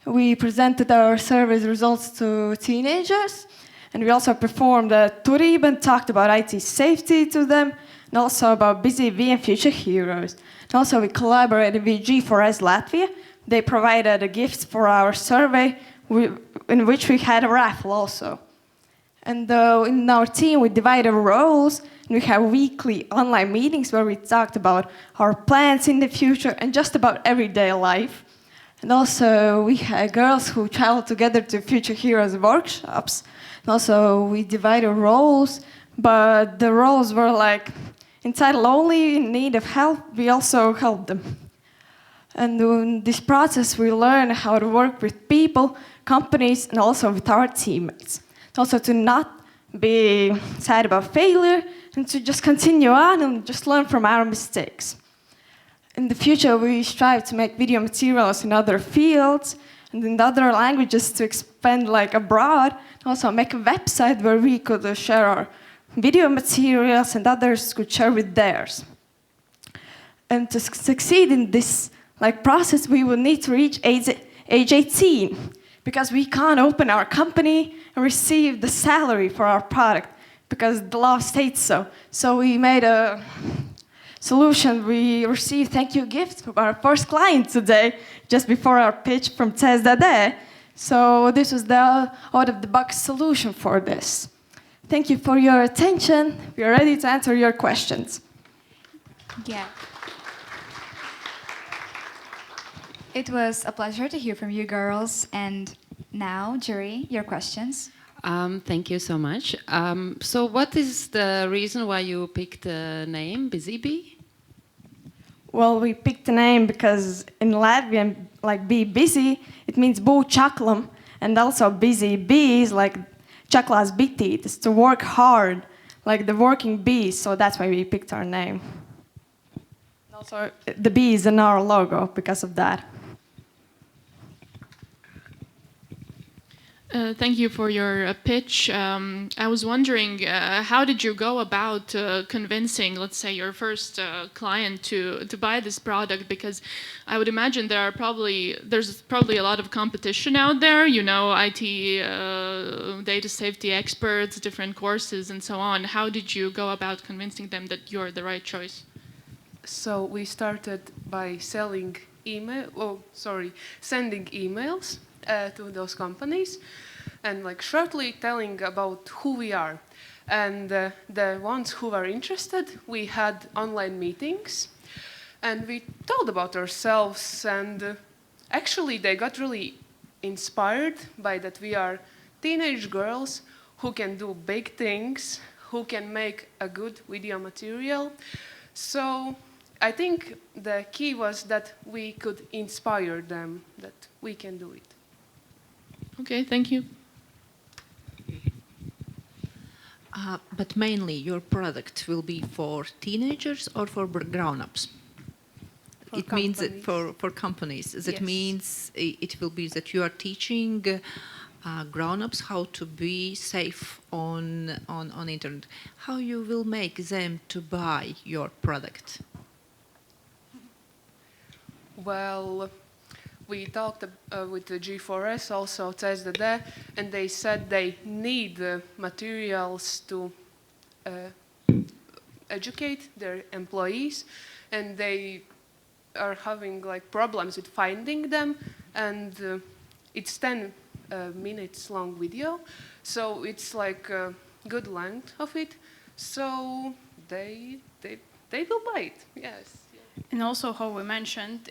We presented our survey results to teenagers. And we also performed a turība and talked about IT safety to them, and also about Busy Bee and future heroes. And also we collaborated with G4S Latvia. They provided a gift for our survey, in which we had a raffle also. And in our team, we divided roles, and we have weekly online meetings where we talked about our plans in the future and just about everyday life. And also, we had girls who traveled together to Future Heroes workshops. And also, we divided roles, but the roles were like entitled only in need of help. We also helped them. And in this process, we learned how to work with people, companies, and also with our teammates. Also to not be sad about failure and to just continue on and just learn from our mistakes. In the future, we strive to make video materials in other fields and in other languages to expand like abroad. Also make a website where we could share our video materials and others could share with theirs. And to succeed in this process, we will need to reach age 18. Because we can't open our company and receive the salary for our product because the law states so. So we made a solution. We received thank you gifts from our first client today, just before our pitch from TSDD. So this was the out-of-the-box solution for this. Thank you for your attention. We are ready to answer your questions. Yeah. It was a pleasure to hear from you girls. And now, Jury, your questions. Thank you so much. So what is the reason why you picked the name Busy Bee? Well, we picked the name because in Latvian, be busy, it means būt čaklam. And also Busy Bee is like čaklās bitītes, to work hard, like the working bees. So that's why we picked our name. Also, the bee is in our logo because of that. Thank you for your pitch. I was wondering, how did you go about convincing, let's say, your first client to buy this product? Because I would imagine there's probably a lot of competition out there. You know, IT, data safety experts, different courses, and so on. How did you go about convincing them that you're the right choice? So we started by sending emails to those companies, and like shortly telling about who we are. And the ones who were interested, we had online meetings, and we told about ourselves. And actually, they got really inspired by that we are teenage girls who can do big things, who can make a good video material. So I think the key was that we could inspire them that we can do it. Okay, thank you. But mainly your product will be for teenagers or for grown-ups? It means that for companies. That Yes. means it will be that you are teaching grown-ups how to be safe on internet. How you will make them to buy your product? Well, we talked with the G4S, also TSDD, and they said they need materials to educate their employees, and they are having like problems with finding them, and it's 10 minutes long video, so it's like a good length of it, so they will buy it, yes. And also, how we mentioned,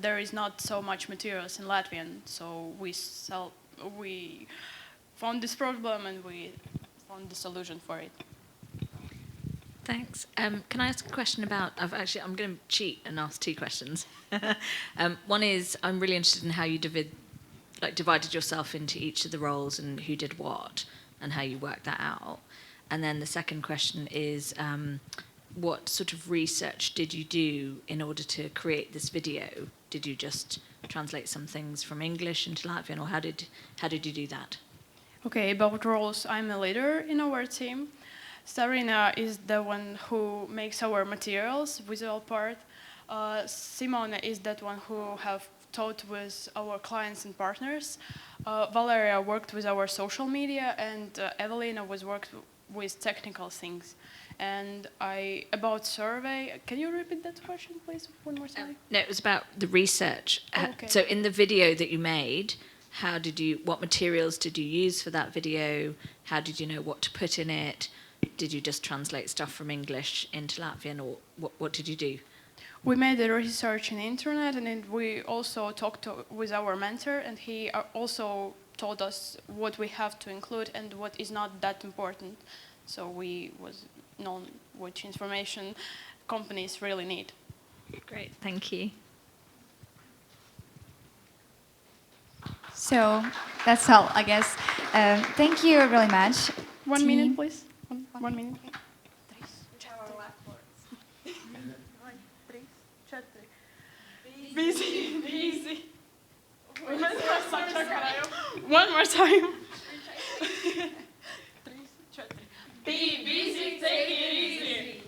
there is not so much materials in Latvian, so we found this problem and we found the solution for it. Thanks. Can I ask a question about? I'm going to cheat and ask two questions. One is, I'm really interested in how you divided yourself into each of the roles and who did what, and how you worked that out. And then the second question is, what sort of research did you do in order to create this video? Did you just translate some things from English into Latvian, or how did you do that? Okay, about roles, I'm a leader in our team. Sarina is the one who makes our materials, visual part. Simone is that one who have taught with our clients and partners. Valeria worked with our social media, and Evelina was worked with technical things. And about survey, can you repeat that question, please, one more time? No, it was about the research. Okay. So in the video that you made, what materials did you use for that video? How did you know what to put in it? Did you just translate stuff from English into Latvian, or what did you do? We made the research in the internet, and then we also talked with our mentor, and he also told us what we have to include and what is not that important. So we was known which information companies really need. Great, thank you. So that's all, I guess. Thank you really much. 1 minute, please. One minute. Busy. One more time. Be busy, take it easy.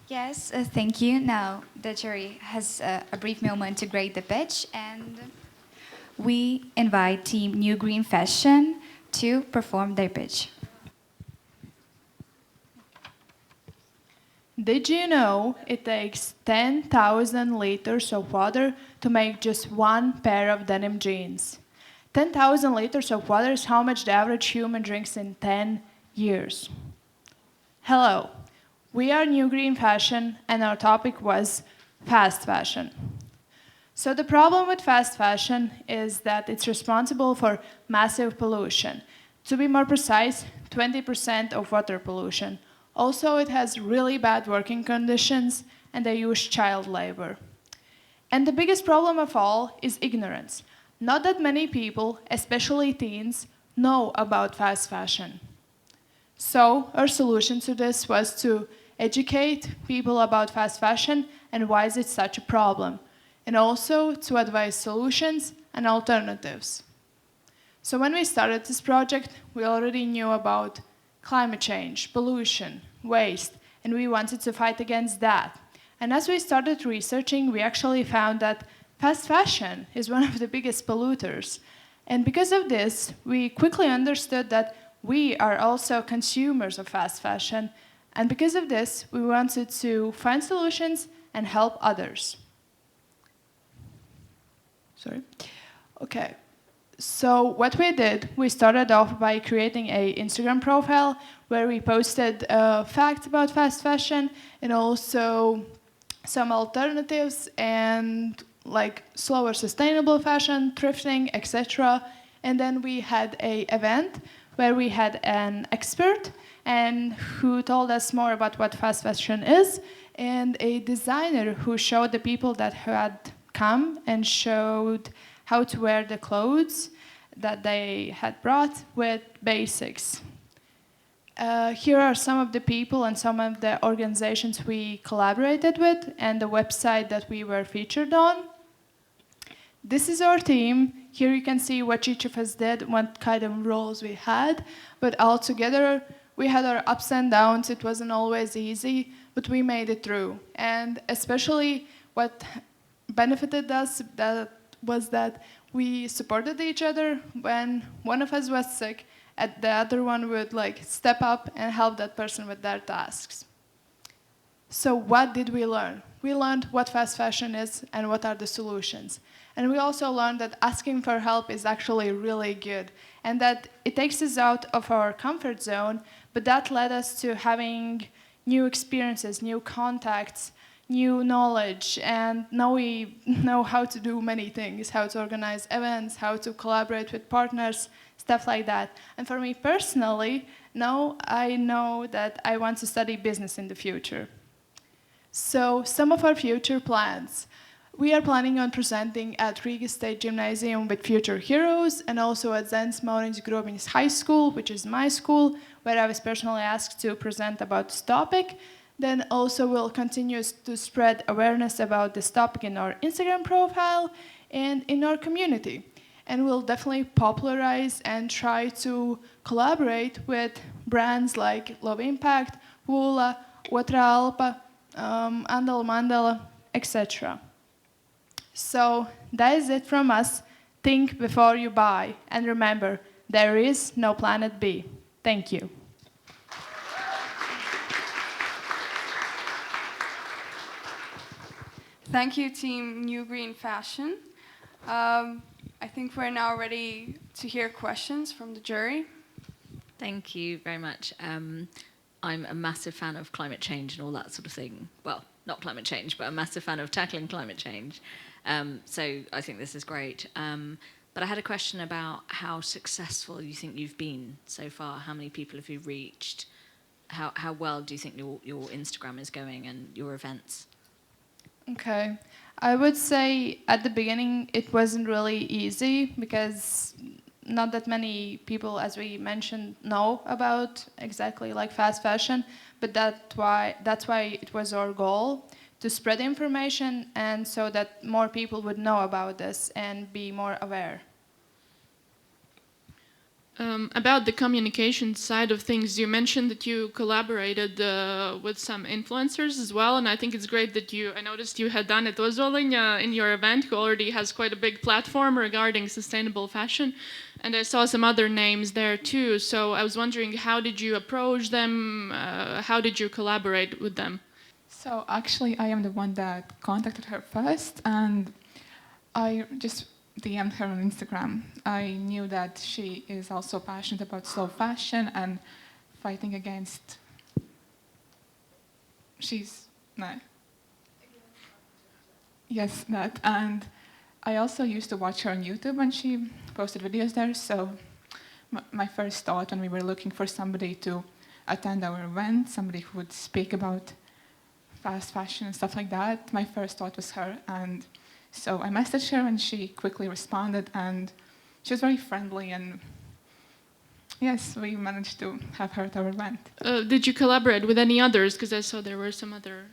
Yes, thank you. Now the jury has a brief moment to grade the pitch, and we invite Team New Green Fashion to perform their pitch. Did you know it takes 10,000 liters of water to make just one pair of denim jeans? 10,000 liters of water is how much the average human drinks in 10 years. Hello, we are New Green Fashion, and our topic was fast fashion. So the problem with fast fashion is that it's responsible for massive pollution. To be more precise, 20% of water pollution. Also, it has really bad working conditions, and they use child labor. And the biggest problem of all is ignorance. Not that many people, especially teens, know about fast fashion. So our solution to this was to educate people about fast fashion and why is it such a problem. and also to advise solutions and alternatives. So when we started this project, we already knew about climate change, pollution, waste, and we wanted to fight against that. And as we started researching, we actually found that fast fashion is one of the biggest polluters. And because of this, we quickly understood that we are also consumers of fast fashion. And because of this, we wanted to find solutions and help others. Sorry. Okay. So what we did, we started off by creating an Instagram profile where we posted facts about fast fashion and also some alternatives and like slower sustainable fashion, thrifting, etc. And then we had an event where we had an expert and who told us more about what fast fashion is, and a designer who showed the people that had come and showed how to wear the clothes that they had brought with basics. Here are some of the people and some of the organizations we collaborated with and the website that we were featured on. This is our team. Here you can see what each of us did, what kind of roles we had, but all together we had our ups and downs. It wasn't always easy, but we made it through. And especially what benefited us was that we supported each other. When one of us was sick, and the other one would step up and help that person with their tasks. So what did we learn? We learned what fast fashion is and what are the solutions. And we also learned that asking for help is actually really good and that it takes us out of our comfort zone, but that led us to having new experiences, new contacts, new knowledge, and now we know how to do many things, how to organize events, how to collaborate with partners, stuff like that. And for me personally, now I know that I want to study business in the future. So some of our future plans. We are planning on presenting at Riga State Gymnasium with future heroes and also at Zens Mauriņš Grobiņš High School, which is my school, where I was personally asked to present about this topic. Then also we'll continue to spread awareness about this topic in our Instagram profile and in our community. And we'll definitely popularize and try to collaborate with brands like Low Impact, Vula, Otra Alpa, Andala Mandala, etc. So that is it from us. Think before you buy. And remember, there is no planet B. Thank you. Thank you, Team New Green Fashion. I think we're now ready to hear questions from the jury. Thank you very much. I'm a massive fan of climate change and all that sort of thing. Well, not climate change, but a massive fan of tackling climate change. So I think this is great. But I had a question about how successful you think you've been so far. How many people have you reached? How well do you think your Instagram is going and your events? Okay. I would say at the beginning it wasn't really easy because not that many people, as we mentioned, know about exactly like fast fashion, but that's why it was our goal to spread information and so that more people would know about this and be more aware. About the communication side of things, you mentioned that you collaborated with some influencers as well, and I think it's great that I noticed you had done it. Ozoliņa in your event, who already has quite a big platform regarding sustainable fashion, and I saw some other names there too. So I was wondering, how did you approach them? How did you collaborate with them? So actually, I am the one that contacted her first, and I just DM'd her on Instagram. I knew that she is also passionate about slow fashion and fighting against. Yes, that. And I also used to watch her on YouTube when she posted videos there. So my first thought when we were looking for somebody to attend our event, somebody who would speak about fast fashion and stuff like that, my first thought was her. And so I messaged her and she quickly responded, and she was very friendly, and yes, we managed to have her at our event. Did you collaborate with any others? Because I saw there were some other...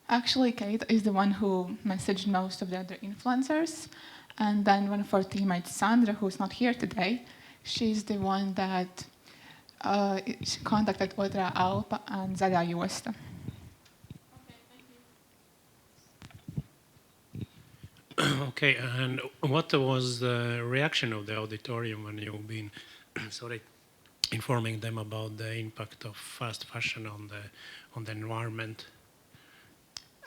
Actually, Kate is the one who messaged most of the other influencers. And then one of our teammates, Sandra, who's not here today, she's the one that she contacted Otra Alpa and Zaļā josta. Okay, and what was the reaction of the auditorium when you've been, sorry, informing them about the impact of fast fashion on the environment?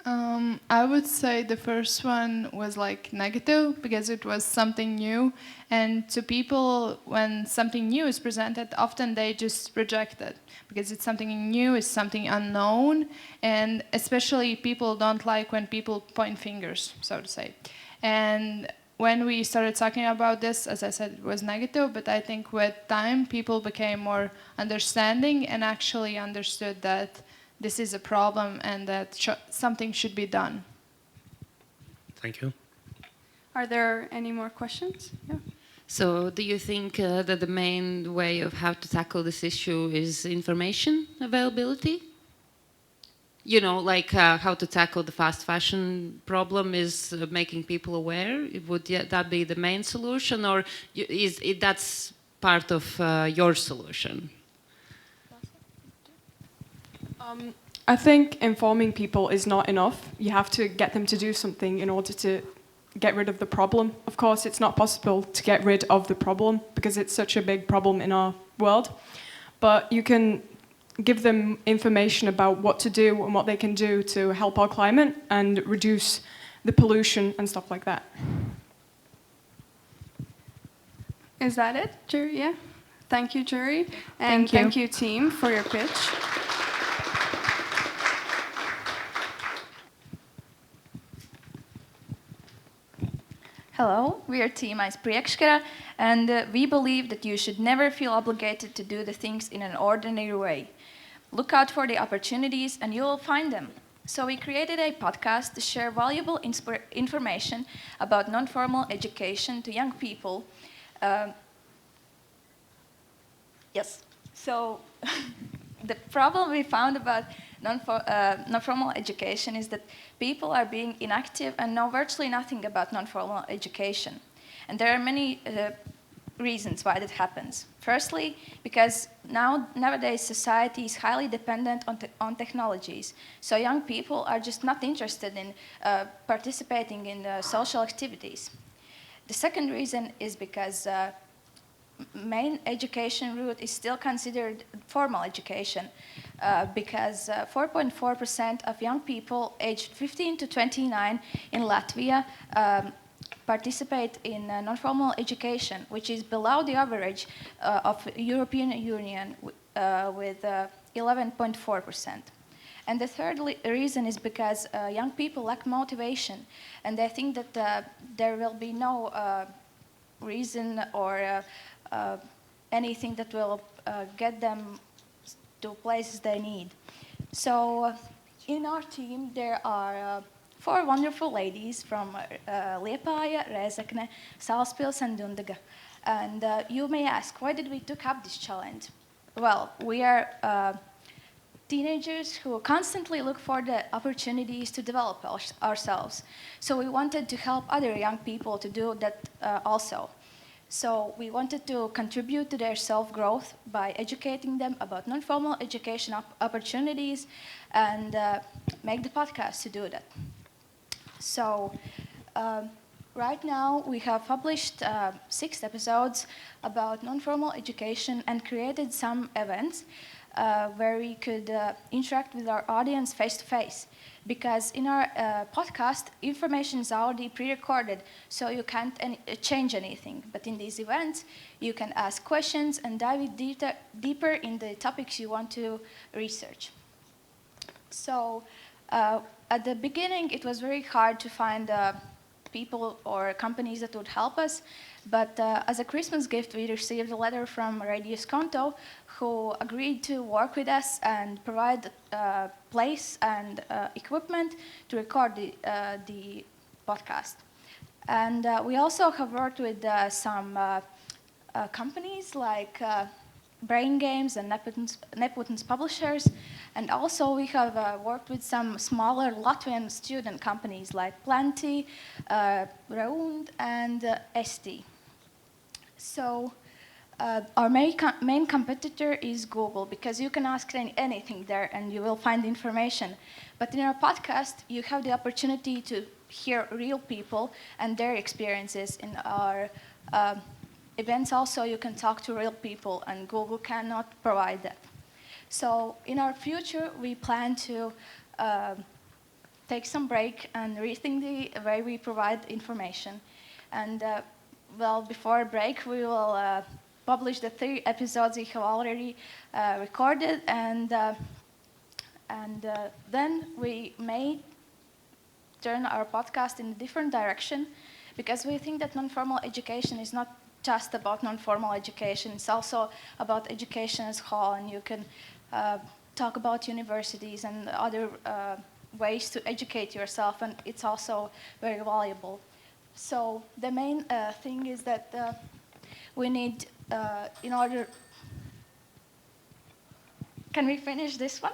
I would say the first one was like negative because it was something new, and to people, when something new is presented, often they just reject it because it's something new, it's something unknown, and especially people don't like when people point fingers, so to say. And when we started talking about this, as I said, it was negative, but I think with time people became more understanding and actually understood that this is a problem and that something should be done. Thank you. Are there any more questions? Yeah. So do you think that the main way of how to tackle this issue is information availability? You know, like how to tackle the fast fashion problem is making people aware? Would that be the main solution, or is that's part of your solution? I think informing people is not enough. You have to get them to do something in order to get rid of the problem. Of course, it's not possible to get rid of the problem because it's such a big problem in our world. But you can give them information about what to do and what they can do to help our climate and reduce the pollution and stuff like that. Is that it, Jury? Yeah. Thank you, Jury. And thank you, team, for your pitch. Hello, we are Team Ice Priekškara, and we believe that you should never feel obligated to do the things in an ordinary way. Look out for the opportunities and you will find them. So we created a podcast to share valuable information about non-formal education to young people. Yes, so the problem we found about non-formal education is that people are being inactive and know virtually nothing about non-formal education. And there are many reasons why that happens. Firstly, because nowadays society is highly dependent on technologies. So young people are just not interested in participating in social activities. The second reason is because main education route is still considered formal education because 4.4% of young people aged 15 to 29 in Latvia participate in non-formal education, which is below the average of European Union with 11.4%. And the third reason is because young people lack motivation, and they think that there will be no reason or anything that will get them to places they need. So in our team there are 4 wonderful ladies from Liepāja, Rēzekne, Salaspils and Dundaga. And you may ask, why did we took up this challenge? Well, we are teenagers who constantly look for the opportunities to develop ourselves. So we wanted to help other young people to do that also. So we wanted to contribute to their self-growth by educating them about non-formal education opportunities and make the podcast to do that. So right now we have published 6 episodes about non-formal education and created some events where we could interact with our audience face-to-face. Because in our podcast, information is already pre-recorded, so you can't change anything. But in these events, you can ask questions and dive deeper in the topics you want to research. So at the beginning, it was very hard to find people or companies that would help us. But as a Christmas gift, we received a letter from Radio Skonto, who agreed to work with us and provide place and equipment to record the podcast. And we also have worked with some companies like Brain Games and Nepotence Publishers. And also we have worked with some smaller Latvian student companies like Plenty, Raund, and ST. So our main competitor is Google, because you can ask anything there and you will find information. But in our podcast, you have the opportunity to hear real people and their experiences. In our events also, you can talk to real people, and Google cannot provide that. So in our future, we plan to take some break and rethink the way we provide information. And well, before break, we will publish the 3 episodes we have already recorded, and then we may turn our podcast in a different direction, because we think that non-formal education is not just about non-formal education, it's also about education as a whole, and you can talk about universities and other ways to educate yourself, and it's also very valuable. So the main thing is that we need, in order... Can we finish this one?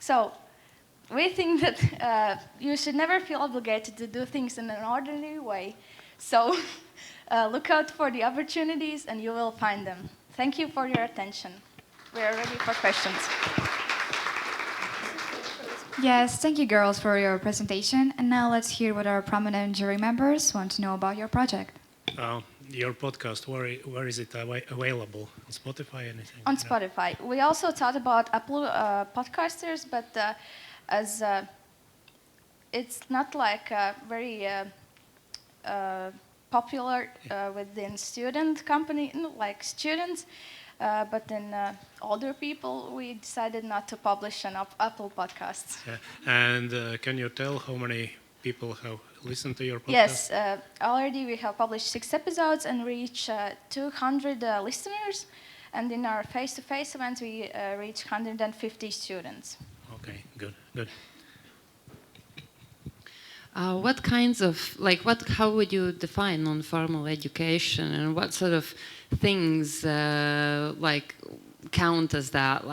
So we think that you should never feel obligated to do things in an ordinary way. So look out for the opportunities and you will find them. Thank you for your attention. We are ready for questions. Yes, thank you girls for your presentation. And now let's hear what our prominent jury members want to know about your project. Your podcast, where is it available? On Spotify, anything? On Spotify. We also thought about Apple podcasters, but as it's not like very popular within student company, like students, but then older people, we decided not to publish on Apple podcasts. Yeah. And can you tell how many people have listened to your podcast? Yes, already we have published 6 episodes and reached 200 listeners. And in our face-to-face events, we reach 150 students. Okay, good, good. What kinds of, how would you define non-formal education, and what sort of things count as that?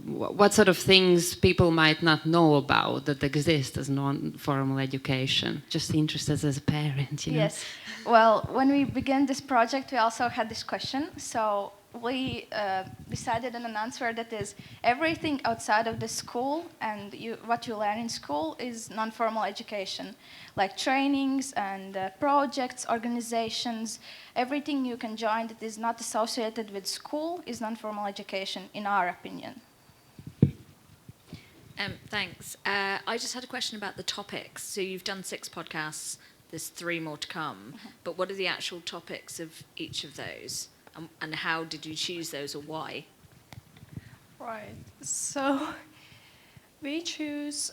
What sort of things people might not know about that exist as non-formal education? Just interested as a parent, you know? Yes. Well, when we began this project, we also had this question. So we decided on an answer that is everything outside of the school and what you learn in school is non-formal education, like trainings and projects, organizations, everything you can join that is not associated with school is non-formal education, in our opinion. Thanks. I just had a question about the topics. So you've done 6 podcasts, there's 3 more to come, but what are the actual topics of each of those? And how did you choose those, or why? Right. So we choose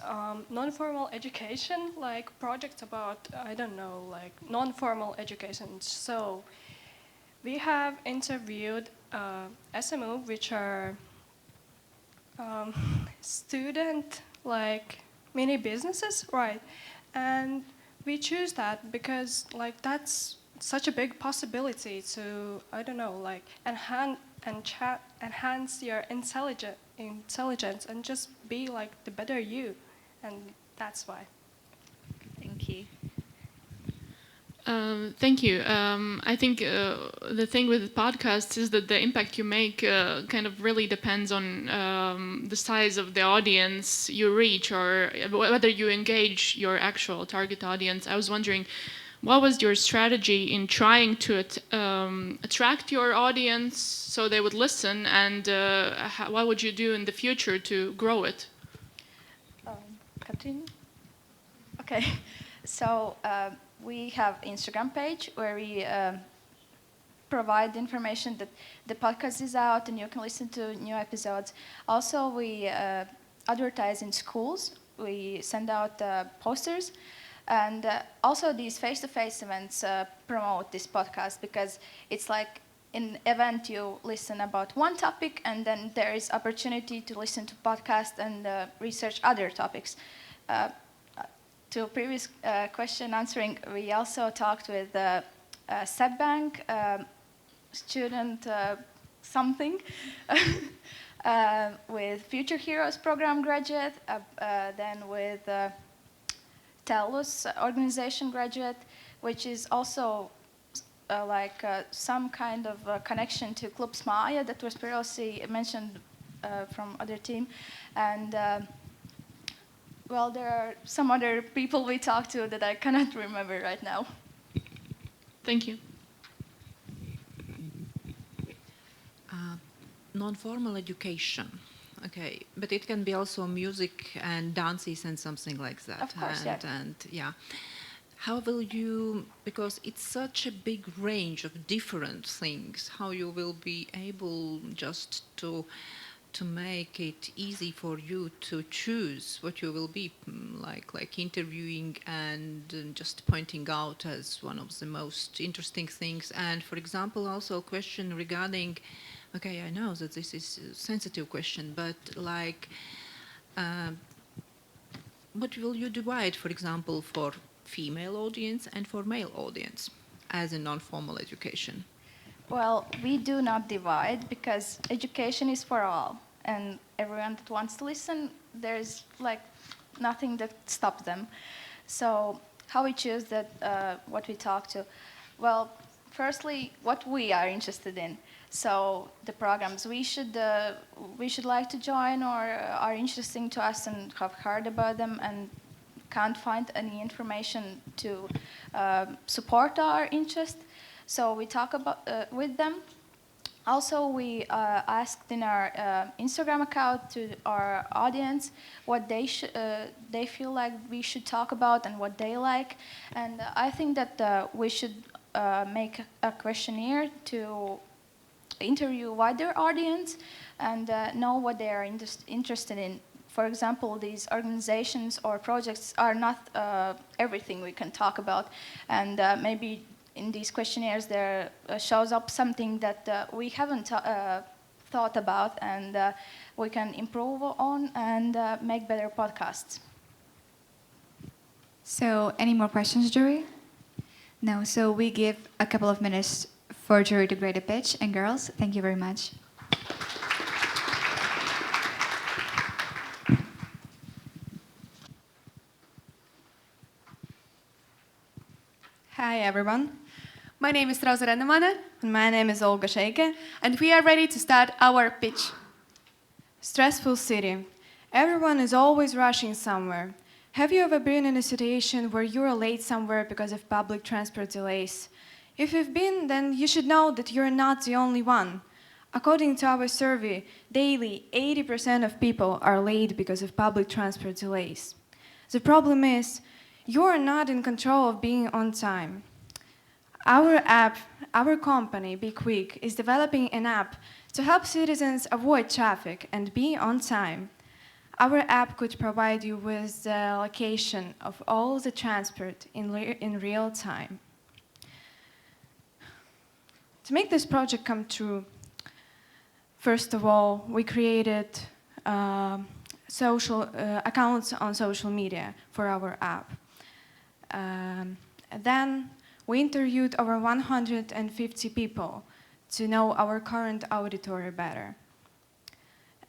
non-formal education, like projects about, I don't know, like non-formal education. So we have interviewed SMU, which are student, like mini businesses, right? And we choose that because like that's such a big possibility to, I don't know, like enhance your intelligence and just be like the better you, and that's why. Thank you. Thank you. I think the thing with podcasts is that the impact you make kind of really depends on the size of the audience you reach, or whether you engage your actual target audience. I was wondering, what was your strategy in trying to attract your audience so they would listen, and what would you do in the future to grow it? Continue. Okay, so we have Instagram page where we provide information that the podcast is out and you can listen to new episodes. Also, we advertise in schools. We send out posters. And also these face-to-face events promote this podcast, because it's like in event you listen about one topic and then there is opportunity to listen to podcast and research other topics. To a previous question answering, we also talked with SEB Bank student something. With Future Heroes program graduate, then with TELUS organization graduate, which is also some kind of connection to Club Smaja that was previously mentioned from other team. And well, there are some other people we talked to that I cannot remember right now. Thank you. Non-formal education. Okay, but it can be also music and dances and something like that. Of course, and yeah. How will you, because it's such a big range of different things, how you will be able just to make it easy for you to choose what you will be like interviewing and just pointing out as one of the most interesting things. And for example, also a question regarding, okay, I know that this is a sensitive question, but like, what will you divide, for example, for female audience and for male audience as a non-formal education? Well, we do not divide because education is for all, and everyone that wants to listen, there's like nothing that stops them. So how we choose that, what we talk to? Well, firstly, what we are interested in. So the programs we should like to join or are interesting to us and have heard about them and can't find any information to support our interest. So we talk about with them. Also, we asked in our Instagram account to our audience what they feel like we should talk about and what they like. And I think that we should make a questionnaire to interview wider audience and know what they are interested in. For example, these organizations or projects are not everything we can talk about, and maybe in these questionnaires there shows up something that we haven't thought about, and we can improve on and make better podcasts. So, any more questions, jury? No, so we give a couple of minutes for jury to grade a pitch, and girls, thank you very much. Hi everyone, my name is Rosa Rennemane and my name is Olga Sheike, and we are ready to start our pitch. Stressful city. Everyone is always rushing somewhere. Have you ever been in a situation where you are late somewhere because of public transport delays? If you've been, then you should know that you're not the only one. According to our survey, daily 80% of people are late because of public transport delays. The problem is, you are not in control of being on time. Our app, our company, Be Quick, is developing an app to help citizens avoid traffic and be on time. Our app could provide you with the location of all the transport in real time. To make this project come true, first of all, we created social accounts on social media for our app. Then we interviewed over 150 people to know our current auditory better.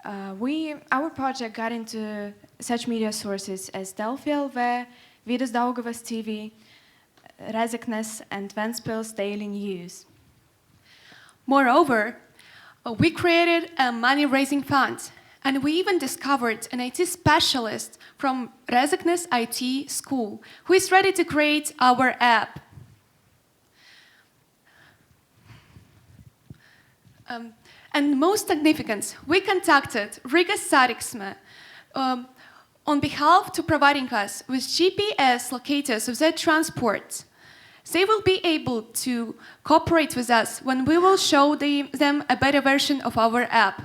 Our project got into such media sources as Delfi LV, Vidas Daugavas TV, Rezeknes, and Ventspils Daily News. Moreover, we created a money-raising fund, and we even discovered an IT specialist from Rezeknes IT school who is ready to create our app. And most significant, we contacted Riga Satiksme on behalf to providing us with GPS locators of their transport. They will be able to cooperate with us when we will show them a better version of our app.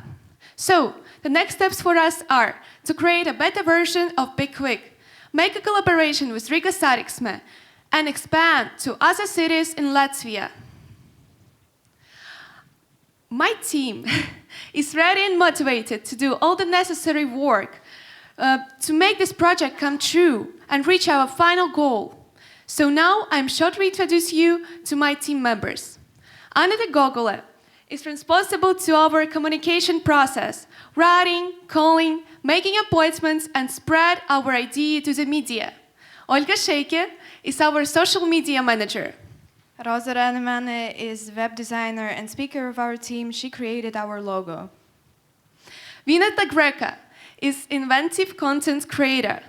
So, the next steps for us are to create a better version of Be Quick, make a collaboration with Riga Satiksme, and expand to other cities in Latvia. My team is ready and motivated to do all the necessary work to make this project come true and reach our final goal. So now I'm shortly introduce you to my team members. Anita Gogole is responsible to our communication process, writing, calling, making appointments, and spread our idea to the media. Olga Sheike is our social media manager. Rosa Ranemane is web designer and speaker of our team. She created our logo. Vineta Greca is inventive content creator.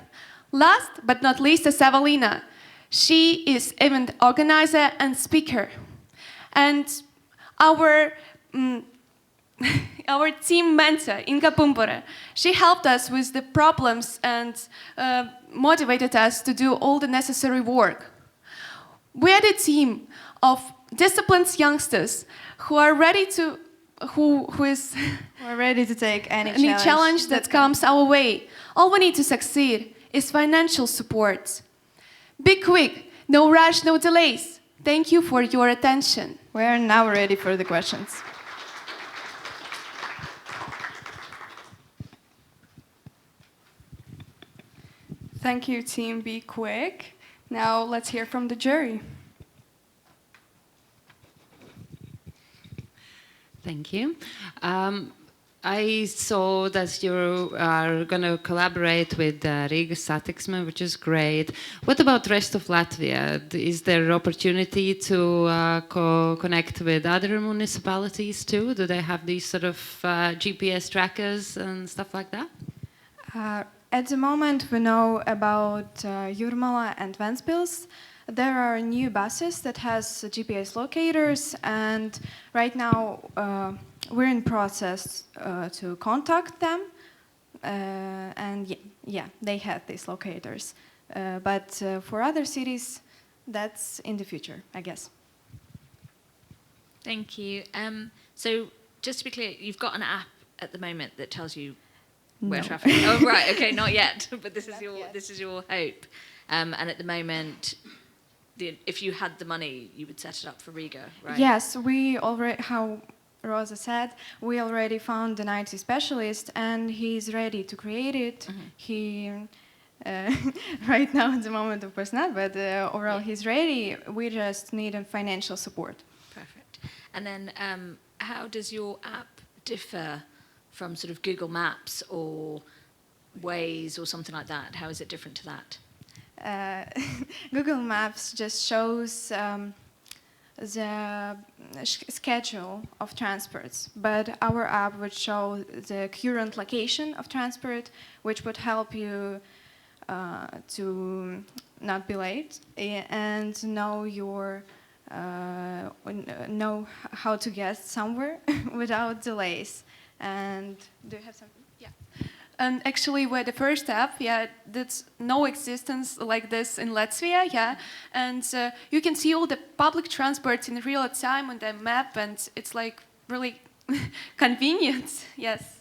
Last but not least is Evelina. She is event organizer and speaker. And our our team mentor, Inga Pumpore, she helped us with the problems and motivated us to do all the necessary work. We are the team of disciplined youngsters who are ready to We're ready to take any challenge that comes our way. All we need to succeed is financial support. Be quick, no rush, no delays. Thank you for your attention. We're now ready for the questions. Thank you, team. Be quick. Now let's hear from the jury. Thank you. I saw that you are going to collaborate with Riga Satiksme, which is great. What about the rest of Latvia? Is there opportunity to connect with other municipalities too? Do they have these sort of GPS trackers and stuff like that? At the moment, we know about Jurmala and Ventspils. There are new buses that has GPS locators, and right now we're in process to contact them. And yeah, they have these locators. But for other cities, that's in the future, I guess. Thank you. So just to be clear, you've got an app at the moment that tells you where traffic. Oh right, okay, not yet. But this is your hope. And at the moment, if you had the money, you would set it up for Riga, right? Yes, we already, how Rosa said, we already found an IT specialist, and he's ready to create it. Mm-hmm. He, right now at the moment, of course not, but overall he's ready. We just need a financial support. Perfect. And then how does your app differ from sort of Google Maps or Waze or something like that? How is it different to that? Google Maps just shows the schedule of transports, but our app would show the current location of transport, which would help you to not be late and know know how to get somewhere without delays. And do you have something? Yeah. And actually, we're the first app, that's no existence like this in Latvia, And you can see all the public transport in real time on the map, and it's like really convenient, yes.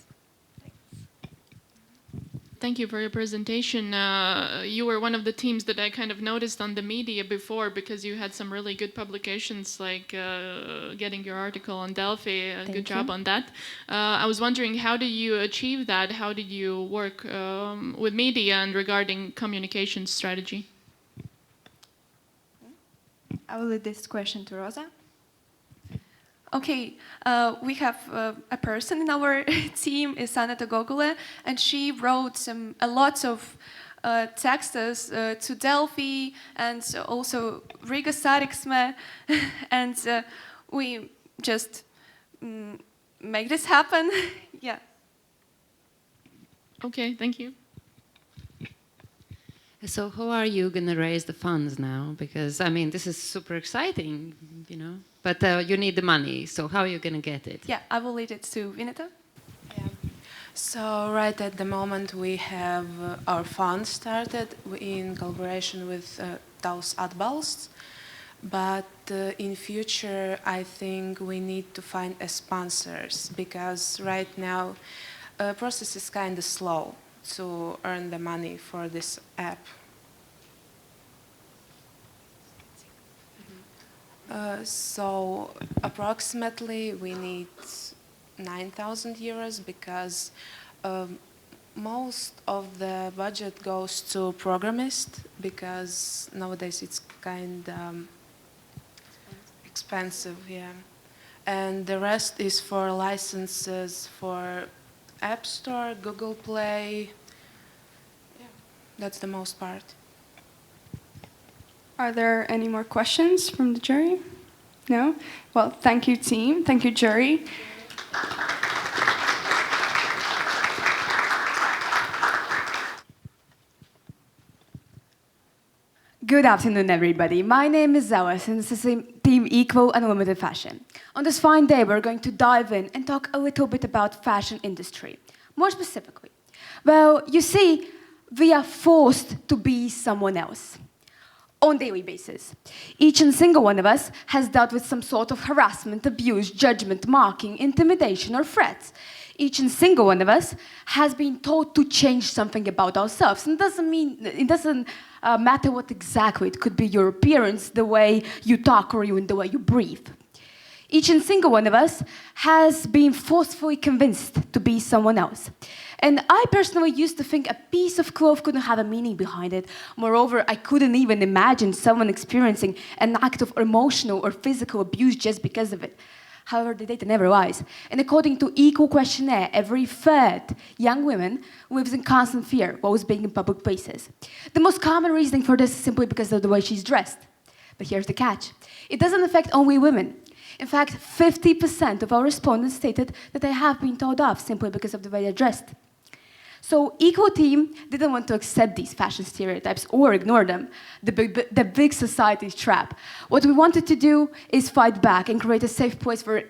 Thank you for your presentation. You were one of the teams that I kind of noticed on the media before because you had some really good publications, like getting your article on Delphi. Good job on that. I was wondering, how did you achieve that? How did you work with media and regarding communication strategy? I will leave this question to Rosa. Okay, we have a person in our team, is Aneta Gogule, and she wrote a lot of texts to Delphi and also Riga Satiksme, and we just make this happen. Yeah. Okay, thank you. So how are you going to raise the funds now? Because, I mean, this is super exciting, you know, but you need the money. So how are you going to get it? Yeah, I will leave it to Vineta. Yeah. So right at the moment we have our fund started in collaboration with Tautas Atbalsts. But in future, I think we need to find sponsors because right now process is kind of slow to earn the money for this app. So approximately we need 9,000 euros because most of the budget goes to programmist because nowadays it's kind of expensive, yeah. and the rest is for licenses for App Store, Google Play. Yeah, that's the most part. Are there any more questions from the jury? No? Well, thank you, team. Thank you, jury. Good afternoon, everybody. My name is Zealous, and this is Team Equal and Unlimited Fashion. On this fine day, we're going to dive in and talk a little bit about fashion industry. More specifically, well, you see, we are forced to be someone else on a daily basis. Each and single one of us has dealt with some sort of harassment, abuse, judgment, mocking, intimidation, or threats. Each and single one of us has been told to change something about ourselves. And it doesn't matter what exactly. It could be your appearance, the way you talk, or even the way you breathe. Each and single one of us has been forcefully convinced to be someone else. And I personally used to think a piece of cloth couldn't have a meaning behind it. Moreover, I couldn't even imagine someone experiencing an act of emotional or physical abuse just because of it. However, the data never lies. And according to Equal questionnaire, every third young woman lives in constant fear while being in public places. The most common reasoning for this is simply because of the way she's dressed. But here's the catch. It doesn't affect only women. In fact, 50% of our respondents stated that they have been told off simply because of the way they're dressed. So Equal team didn't want to accept these fashion stereotypes or ignore them, the big society's trap. What we wanted to do is fight back and create a safe place for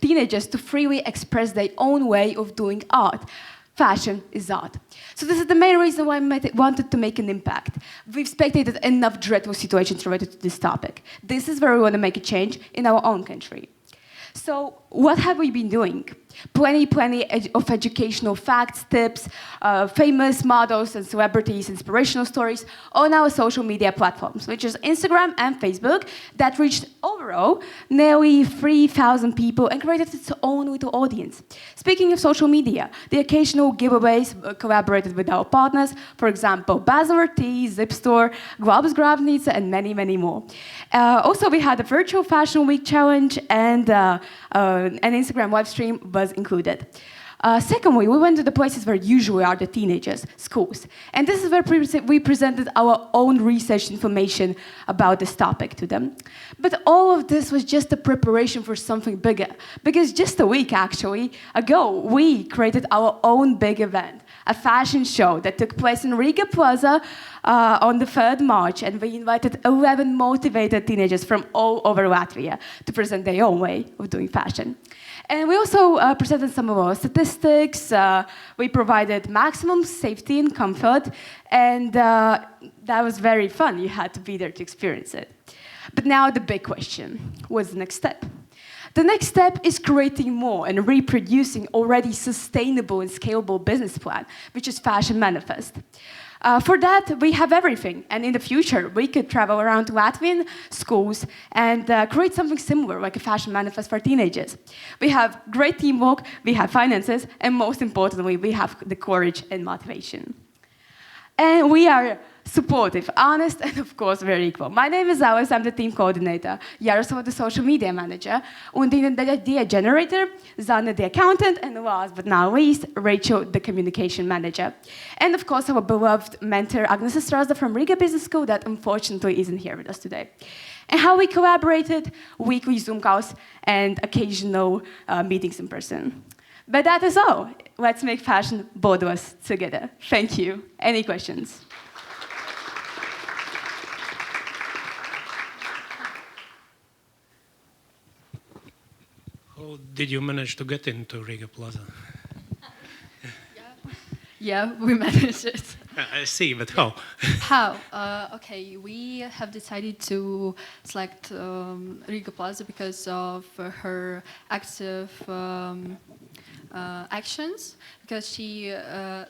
teenagers to freely express their own way of doing art. Fashion is art. So this is the main reason why I wanted to make an impact. We've spectated enough dreadful situations related to this topic. This is where we want to make a change in our own country. So what have we been doing? Plenty of educational facts, tips, famous models and celebrities, inspirational stories on our social media platforms, which is Instagram and Facebook, that reached overall nearly 3,000 people and created its own little audience. Speaking of social media, the occasional giveaways collaborated with our partners, for example, Bazaar Tea, Zip Store, Globus Grabnica, and many, many more. Also, we had a virtual Fashion Week challenge and an Instagram live stream was included. Secondly, we went to the places where usually are the teenagers, schools. And this is where we presented our own research information about this topic to them. But all of this was just a preparation for something bigger. Because just a week, actually, ago, we created our own big event, a fashion show that took place in Riga Plaza on the 3rd March, and we invited 11 motivated teenagers from all over Latvia to present their own way of doing fashion. And we also presented some of our statistics. We provided maximum safety and comfort, and that was very fun. You had to be there to experience it. But now the big question, what's the next step? The next step is creating more and reproducing already sustainable and scalable business plan, which is Fashion Manifest. For that, we have everything. And in the future, we could travel around Latvian schools and create something similar, like a fashion manifest for teenagers. We have great teamwork, we have finances, and most importantly, we have the courage and motivation. And we are supportive, honest, and of course, very equal. My name is Alice, I'm the team coordinator. Yaroslav, the social media manager. Undina, the idea generator. Zana, the accountant. And last but not least, Rachel, the communication manager. And of course, our beloved mentor, Agnes Strasda from Riga Business School, that unfortunately isn't here with us today. And how we collaborated, weekly Zoom calls, and occasional meetings in person. But that is all. Let's make fashion both of us together. Thank you. Any questions? How did you manage to get into Riga Plaza? Yeah, we managed it. I see, but how? How? Okay, we have decided to select Riga Plaza because of her active actions. Because she,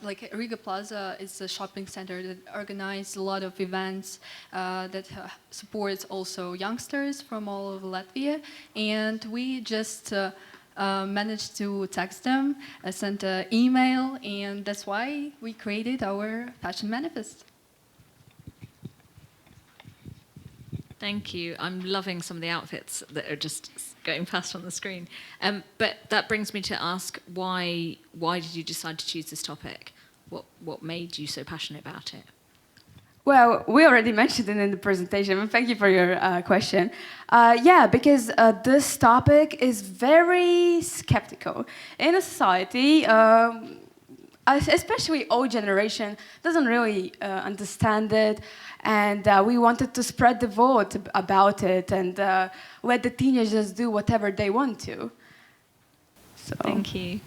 like Riga Plaza is a shopping center that organizes a lot of events that supports also youngsters from all over Latvia. And we just managed to text them, sent an email, and that's why we created our fashion manifest. Thank you. I'm loving some of the outfits that are just going past on the screen. But that brings me to ask, why did you decide to choose this topic? What made you so passionate about it? Well, we already mentioned it in the presentation, but thank you for your question. Yeah, because this topic is very skeptical. In a society, especially old generation, doesn't really understand it, and we wanted to spread the word about it and let the teenagers do whatever they want to. So. Thank you.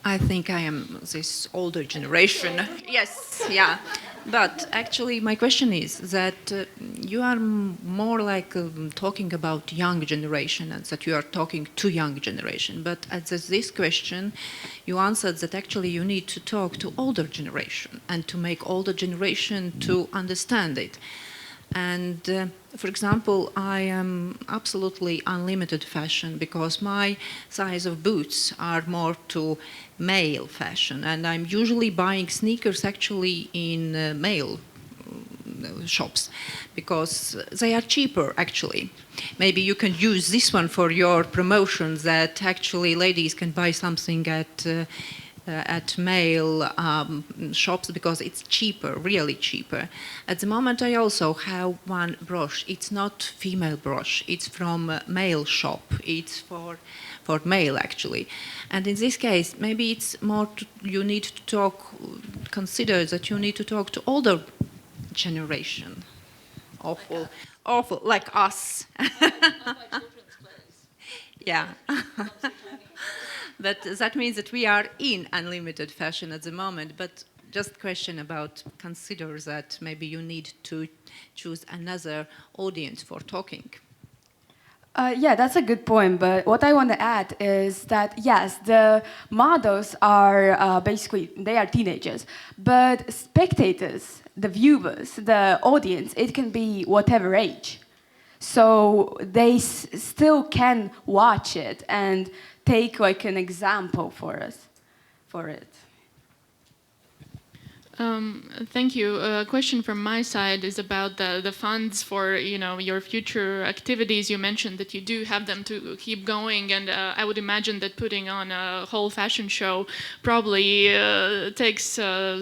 I think I am this older generation. Yes, yeah. But actually, my question is that you are more like talking about young generation, and that you are talking to young generation. But at this question, you answered that actually you need to talk to older generation and to make older generation to understand it. And for example, I am absolutely unlimited fashion because my size of boots are more to male fashion, and I'm usually buying sneakers actually in male shops because they are cheaper actually. Maybe you can use this one for your promotions that actually ladies can buy something at male shops because it's cheaper, really cheaper. At the moment I also have one brush. It's not female brush, it's from a male shop. It's for male actually. And in this case, maybe it's more you need to talk, consider that you need to talk to older generation. Awful, like us. Yeah. But that means that we are in unlimited fashion at the moment. But just question about, consider that maybe you need to choose another audience for talking. Yeah, that's a good point. But what I want to add is that, yes, the models are basically, they are teenagers. But spectators, the viewers, the audience, it can be whatever age. So they still can watch it and take like an example for us, for it. Thank you. A question from my side is about the funds for your future activities. You mentioned that you do have them to keep going, and I would imagine that putting on a whole fashion show probably takes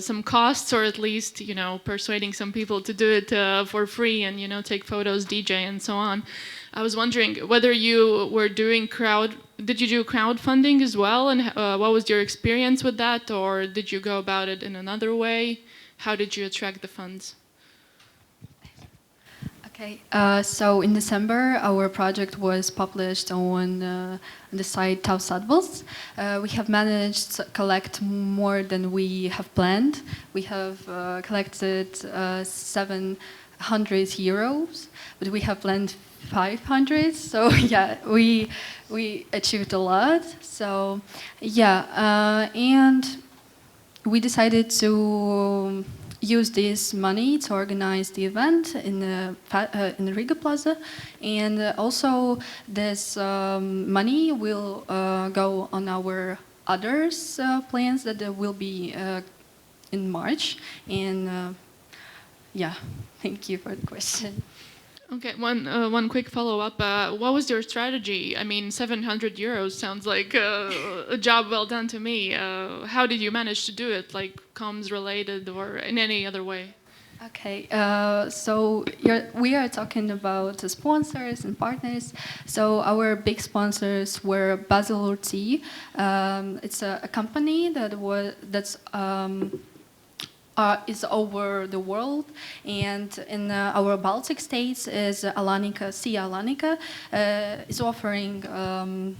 some costs, or at least persuading some people to do it for free and take photos, DJ, and so on. I was wondering whether you were doing did you do crowdfunding as well, and what was your experience with that, or did you go about it in another way? How did you attract the funds? Okay, so in December, our project was published on the site Taus Atbalsts. We have managed to collect more than we have planned. We have collected 700 euros, but we have planned 500. So yeah, we achieved a lot. So yeah, and we decided to use this money to organize the event in the Riga Plaza, and also this money will go on our others plans that will be in March. And yeah, thank you for the question. Okay, one quick follow-up. What was your strategy? I mean, 700 euros sounds like a job well done to me. How did you manage to do it? Like comms related or in any other way? Okay, so we are talking about the sponsors and partners. So our big sponsors were Basil Tea. It's a company that's is over the world, and in our Baltic states is Alanica. Sea Alanica is offering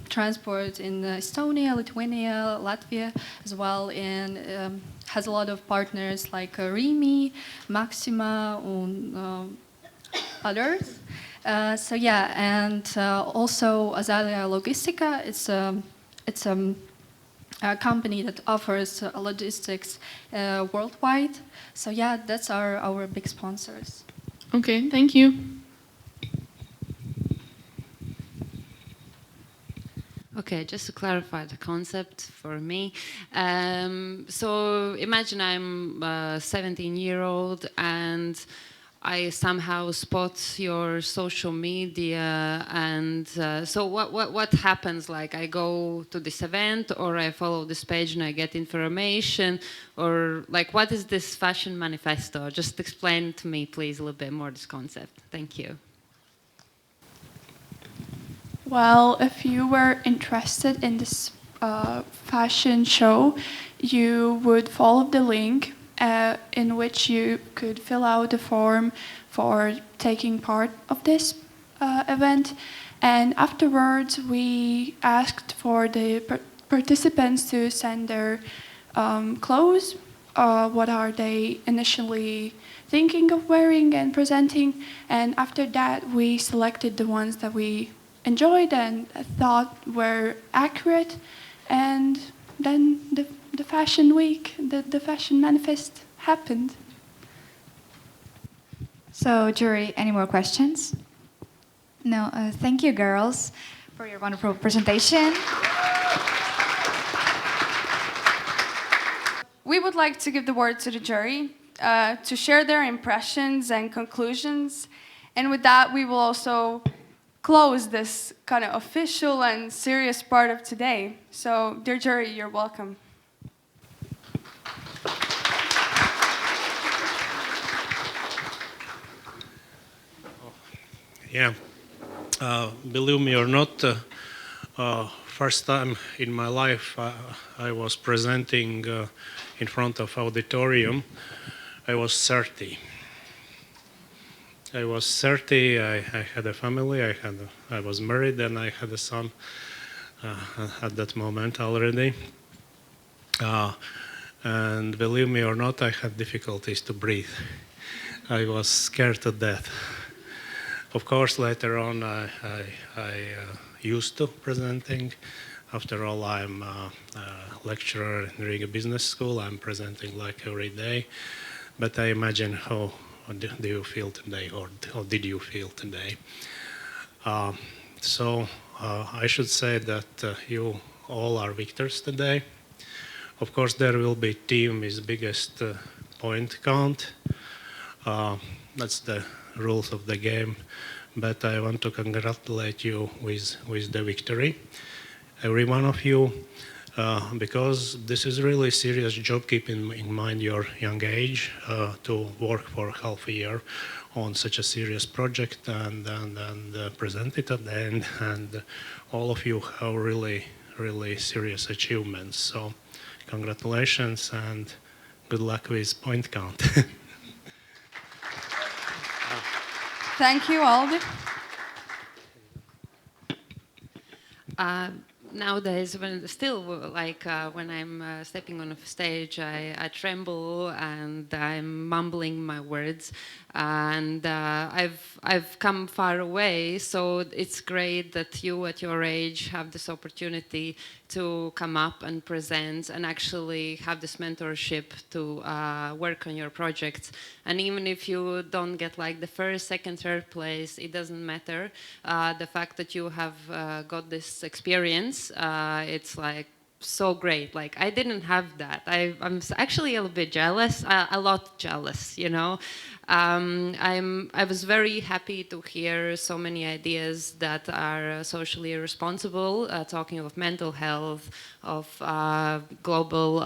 transport in Estonia, Lithuania, Latvia as well, and has a lot of partners like Rimi, Maxima, and others. So yeah, and also Azalea Logistica. It's a company that offers logistics worldwide. So yeah, that's our big sponsors. Okay, thank you. Okay, just to clarify the concept for me. So imagine I'm a 17-year-old and I somehow spot your social media, and so what happens? Like I go to this event, or I follow this page and I get information, or like what is this fashion manifesto? Just explain to me, please, a little bit more this concept. Thank you. Well, if you were interested in this fashion show, you would follow the link in which you could fill out the form for taking part of this event. And afterwards, we asked for the participants to send their clothes. What are they initially thinking of wearing and presenting? And after that, we selected the ones that we enjoyed and thought were accurate, and then the fashion week, the fashion manifest happened. So, jury, any more questions? No, thank you, girls, for your wonderful presentation. We would like to give the word to the jury to share their impressions and conclusions. And with that, we will also close this kind of official and serious part of today. So, dear jury, you're welcome. Yeah, believe me or not, first time in my life I was presenting in front of auditorium. I was 30. I was 30, I had a family, I was married, and I had a son at that moment already. And believe me or not, I had difficulties to breathe. I was scared to death. Of course, later on, I used to presenting. After all, I'm a lecturer in Riga Business School. I'm presenting like every day. But I imagine how do you feel today, or how did you feel today? So I should say that you all are victors today. Of course, there will be team with biggest point count. That's the rules of the game. But I want to congratulate you with the victory, every one of you, because this is really serious job. Keep in mind your young age to work for half a year on such a serious project and present it at the end. And all of you have really serious achievements. So congratulations and good luck with point count. Thank you, Aldi. Nowadays, when I'm stepping on a stage, I tremble and I'm mumbling my words. And I've come far away, so it's great that you at your age have this opportunity to come up and present and actually have this mentorship to work on your projects. And even if you don't get like the first, second, third place, it doesn't matter. The fact that you have got this experience, it's like so great. Like I didn't have that. I'm actually a little bit jealous, a lot jealous, you know. I was very happy to hear so many ideas that are socially responsible, talking of mental health, of global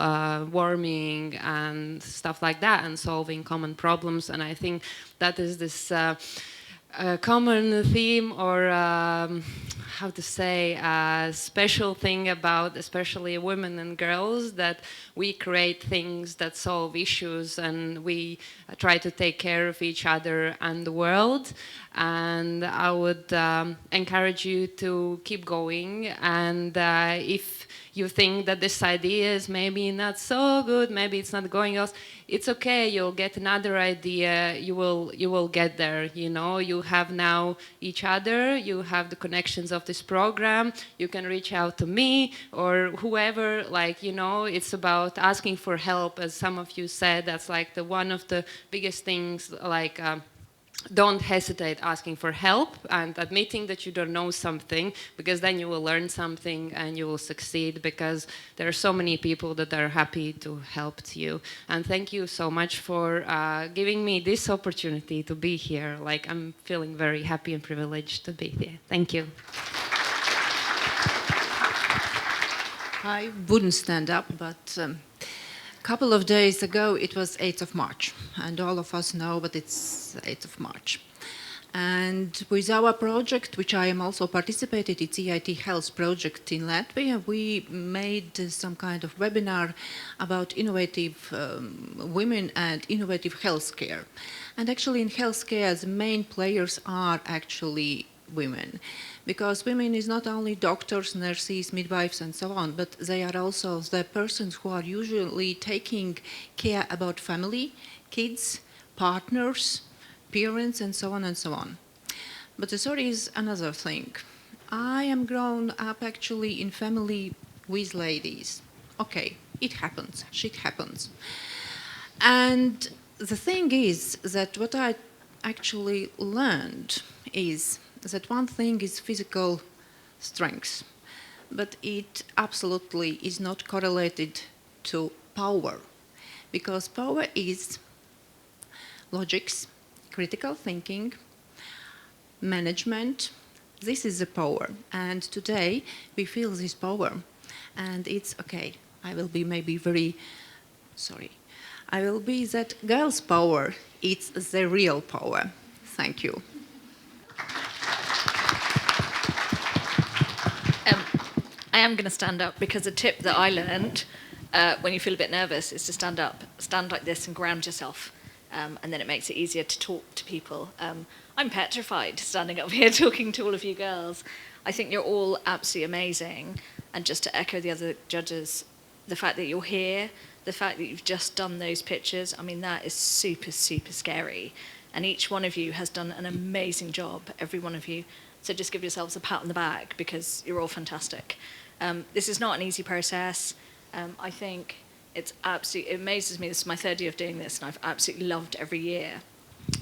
warming and stuff like that, and solving common problems. And I think that is this common theme, or how to say, a special thing about especially women and girls, that we create things that solve issues and we try to take care of each other and the world. And I would encourage you to keep going, and if you think that this idea is maybe not so good, maybe it's not going else, it's okay, you'll get another idea, you will get there, you know. You have now each other, you have the connections of this program, you can reach out to me or whoever, like, you know, it's about asking for help, as some of you said. That's like one of the biggest things, like don't hesitate asking for help and admitting that you don't know something, because then you will learn something and you will succeed, because there are so many people that are happy to help you. And thank you so much for giving me this opportunity to be here. Like, I'm feeling very happy and privileged to be here. Thank you. I wouldn't stand up, but a couple of days ago it was 8th of March, and all of us know that it's 8th of March. And with our project, which I am also participated, it's EIT Health project in Latvia, we made some kind of webinar about innovative women and innovative healthcare. And actually in healthcare, the main players are actually women. Because women is not only doctors, nurses, midwives and so on, but they are also the persons who are usually taking care about family, kids, partners, parents and so on and so on. But the story is another thing. I am grown up actually in family with ladies. Okay, it happens, shit happens. And the thing is that what I actually learned is that one thing is physical strength, but it absolutely is not correlated to power, because power is logics, critical thinking, management. This is the power, and today we feel this power, and it's okay. I will be maybe very sorry. I will be that girl's power. It's the real power. Thank you. I am going to stand up, because a tip that I learned when you feel a bit nervous is to stand up, stand like this and ground yourself, and then it makes it easier to talk to people. I'm petrified standing up here talking to all of you girls. I think you're all absolutely amazing, and just to echo the other judges, the fact that you're here, the fact that you've just done those pictures, I mean, that is super, super scary. And each one of you has done an amazing job, every one of you. So just give yourselves a pat on the back, because you're all fantastic. This is not an easy process. I think it amazes me. This is my third year of doing this, and I've absolutely loved every year.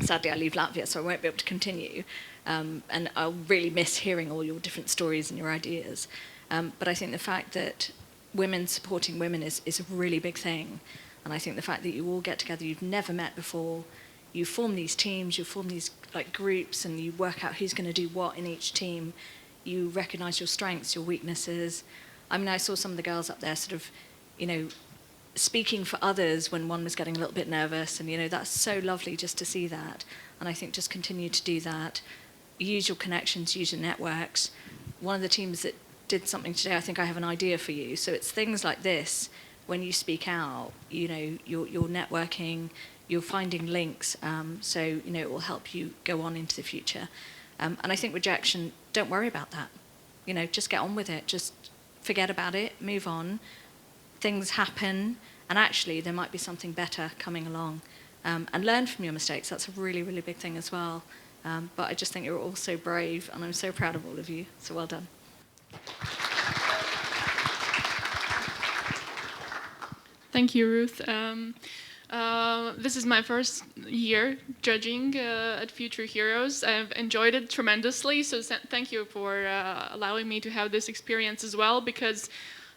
Sadly, I leave Latvia, so I won't be able to continue. And I'll really miss hearing all your different stories and your ideas. But I think the fact that women supporting women is a really big thing. And I think the fact that you all get together, you've never met before, you form these teams, you form these like groups, and you work out who's going to do what in each team. You recognise your strengths, your weaknesses. I mean, I saw some of the girls up there sort of, speaking for others when one was getting a little bit nervous, and that's so lovely just to see that. And I think just continue to do that. Use your connections, use your networks. One of the teams that did something today, I think I have an idea for you. So it's things like this, when you speak out, you're networking, you're finding links, so it will help you go on into the future. And I think rejection, don't worry about that. Just get on with it. Just forget about it, move on. Things happen, and actually there might be something better coming along. And learn from your mistakes. That's a really, really big thing as well. But I just think you're all so brave, and I'm so proud of all of you. So well done. Thank you, Ruth. This is my first year judging at Future Heroes. I've enjoyed it tremendously, so thank you for allowing me to have this experience as well, because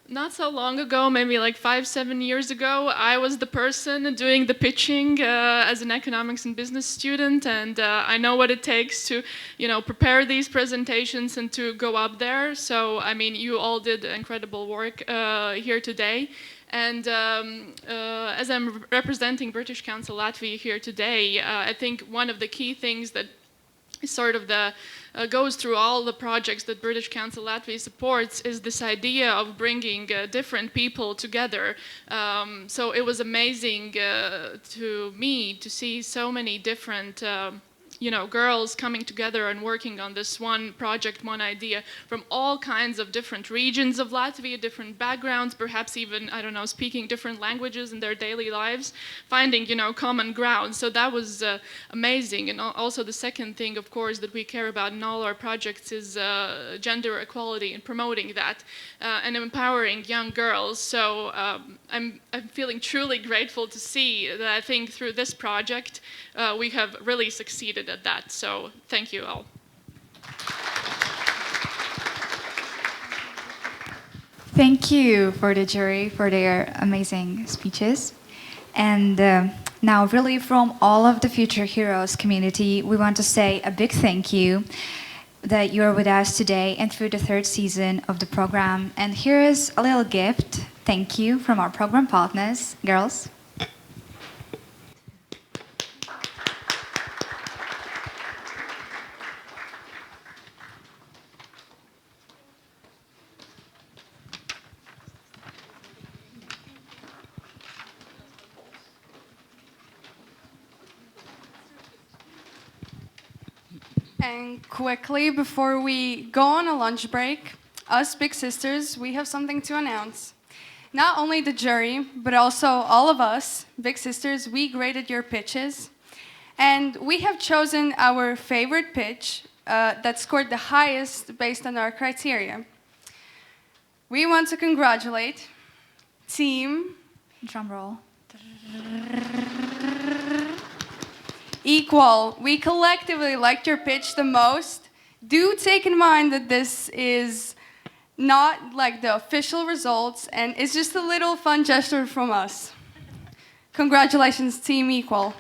not so long ago, maybe like 5-7 years ago, I was the person doing the pitching as an economics and business student, and I know what it takes to, prepare these presentations and to go up there. So, I mean, you all did incredible work here today. And as I'm representing British Council Latvia here today, I think one of the key things that is sort of goes through all the projects that British Council Latvia supports is this idea of bringing different people together. So it was amazing to me to see so many different girls coming together and working on this one project, one idea from all kinds of different regions of Latvia, different backgrounds, perhaps even, I don't know, speaking different languages in their daily lives, finding, common ground. So that was amazing. And also the second thing, of course, that we care about in all our projects is gender equality and promoting that and empowering young girls. So I'm feeling truly grateful to see that I think through this project we have really succeeded at that. So thank you all. Thank you for the jury for their amazing speeches. And now, really, from all of the Future Heroes community, we want to say a big thank you that you're with us today and through the third season of the program. And here is a little gift. Thank you from our program partners. Girls. And quickly, before we go on a lunch break, us Big Sisters, we have something to announce. Not only the jury, but also all of us, Big Sisters, we graded your pitches. And we have chosen our favorite pitch that scored the highest based on our criteria. We want to congratulate team... Drum roll. Equal. We collectively liked your pitch the most. Do take in mind that this is not like the official results, and it's just a little fun gesture from us. Congratulations, Team Equal.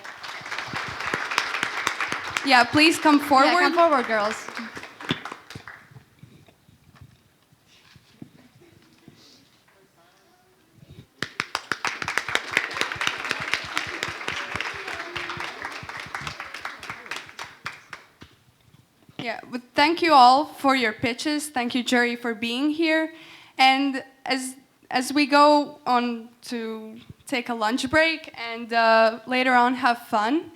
Yeah, please come forward. Yeah, come forward, girls. Yeah, but thank you all for your pitches. Thank you, jury, for being here. And as we go on to take a lunch break and later on have fun,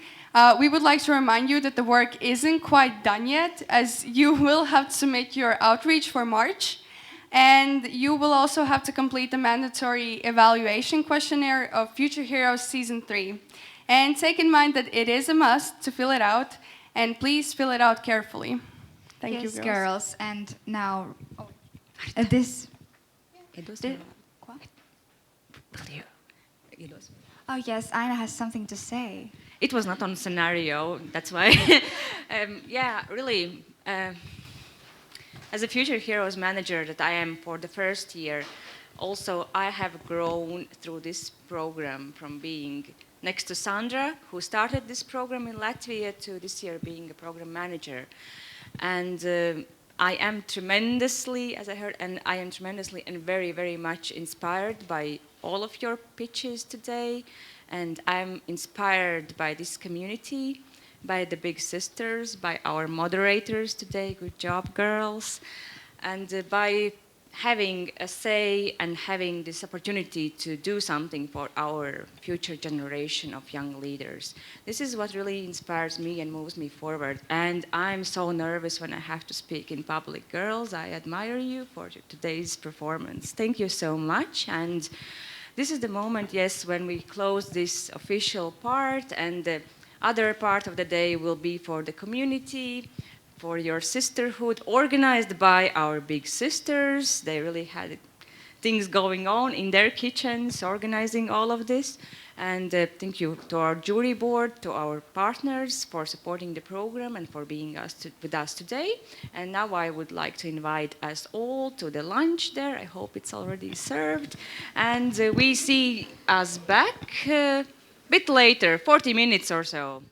we would like to remind you that the work isn't quite done yet, as you will have to submit your outreach for March. And you will also have to complete the mandatory evaluation questionnaire of Future Heroes Season 3. And take in mind that it is a must to fill it out. And please fill it out carefully. Thank you, girls. And now, this... Oh, yes, Aina has something to say. It was not on scenario, that's why. Yeah, really, as a Future Heroes manager that I am for the first year, also I have grown through this program from being next to Sandra, who started this program in Latvia, to this year being a program manager. And I am tremendously, as I heard, and I am tremendously and very, very much inspired by all of your pitches today. And I'm inspired by this community, by the Big Sisters, by our moderators today. Good job, girls. And by having a say and having this opportunity to do something for our future generation of young leaders. This is what really inspires me and moves me forward. And I'm so nervous when I have to speak in public. Girls, I admire you for today's performance. Thank you so much. And this is the moment, yes, when we close this official part, and the other part of the day will be for the community, for your sisterhood, organized by our Big Sisters. They really had things going on in their kitchens, organizing all of this. And thank you to our jury board, to our partners for supporting the program and for being with us today. And now I would like to invite us all to the lunch there. I hope it's already served. And we see us back a bit later, 40 minutes or so.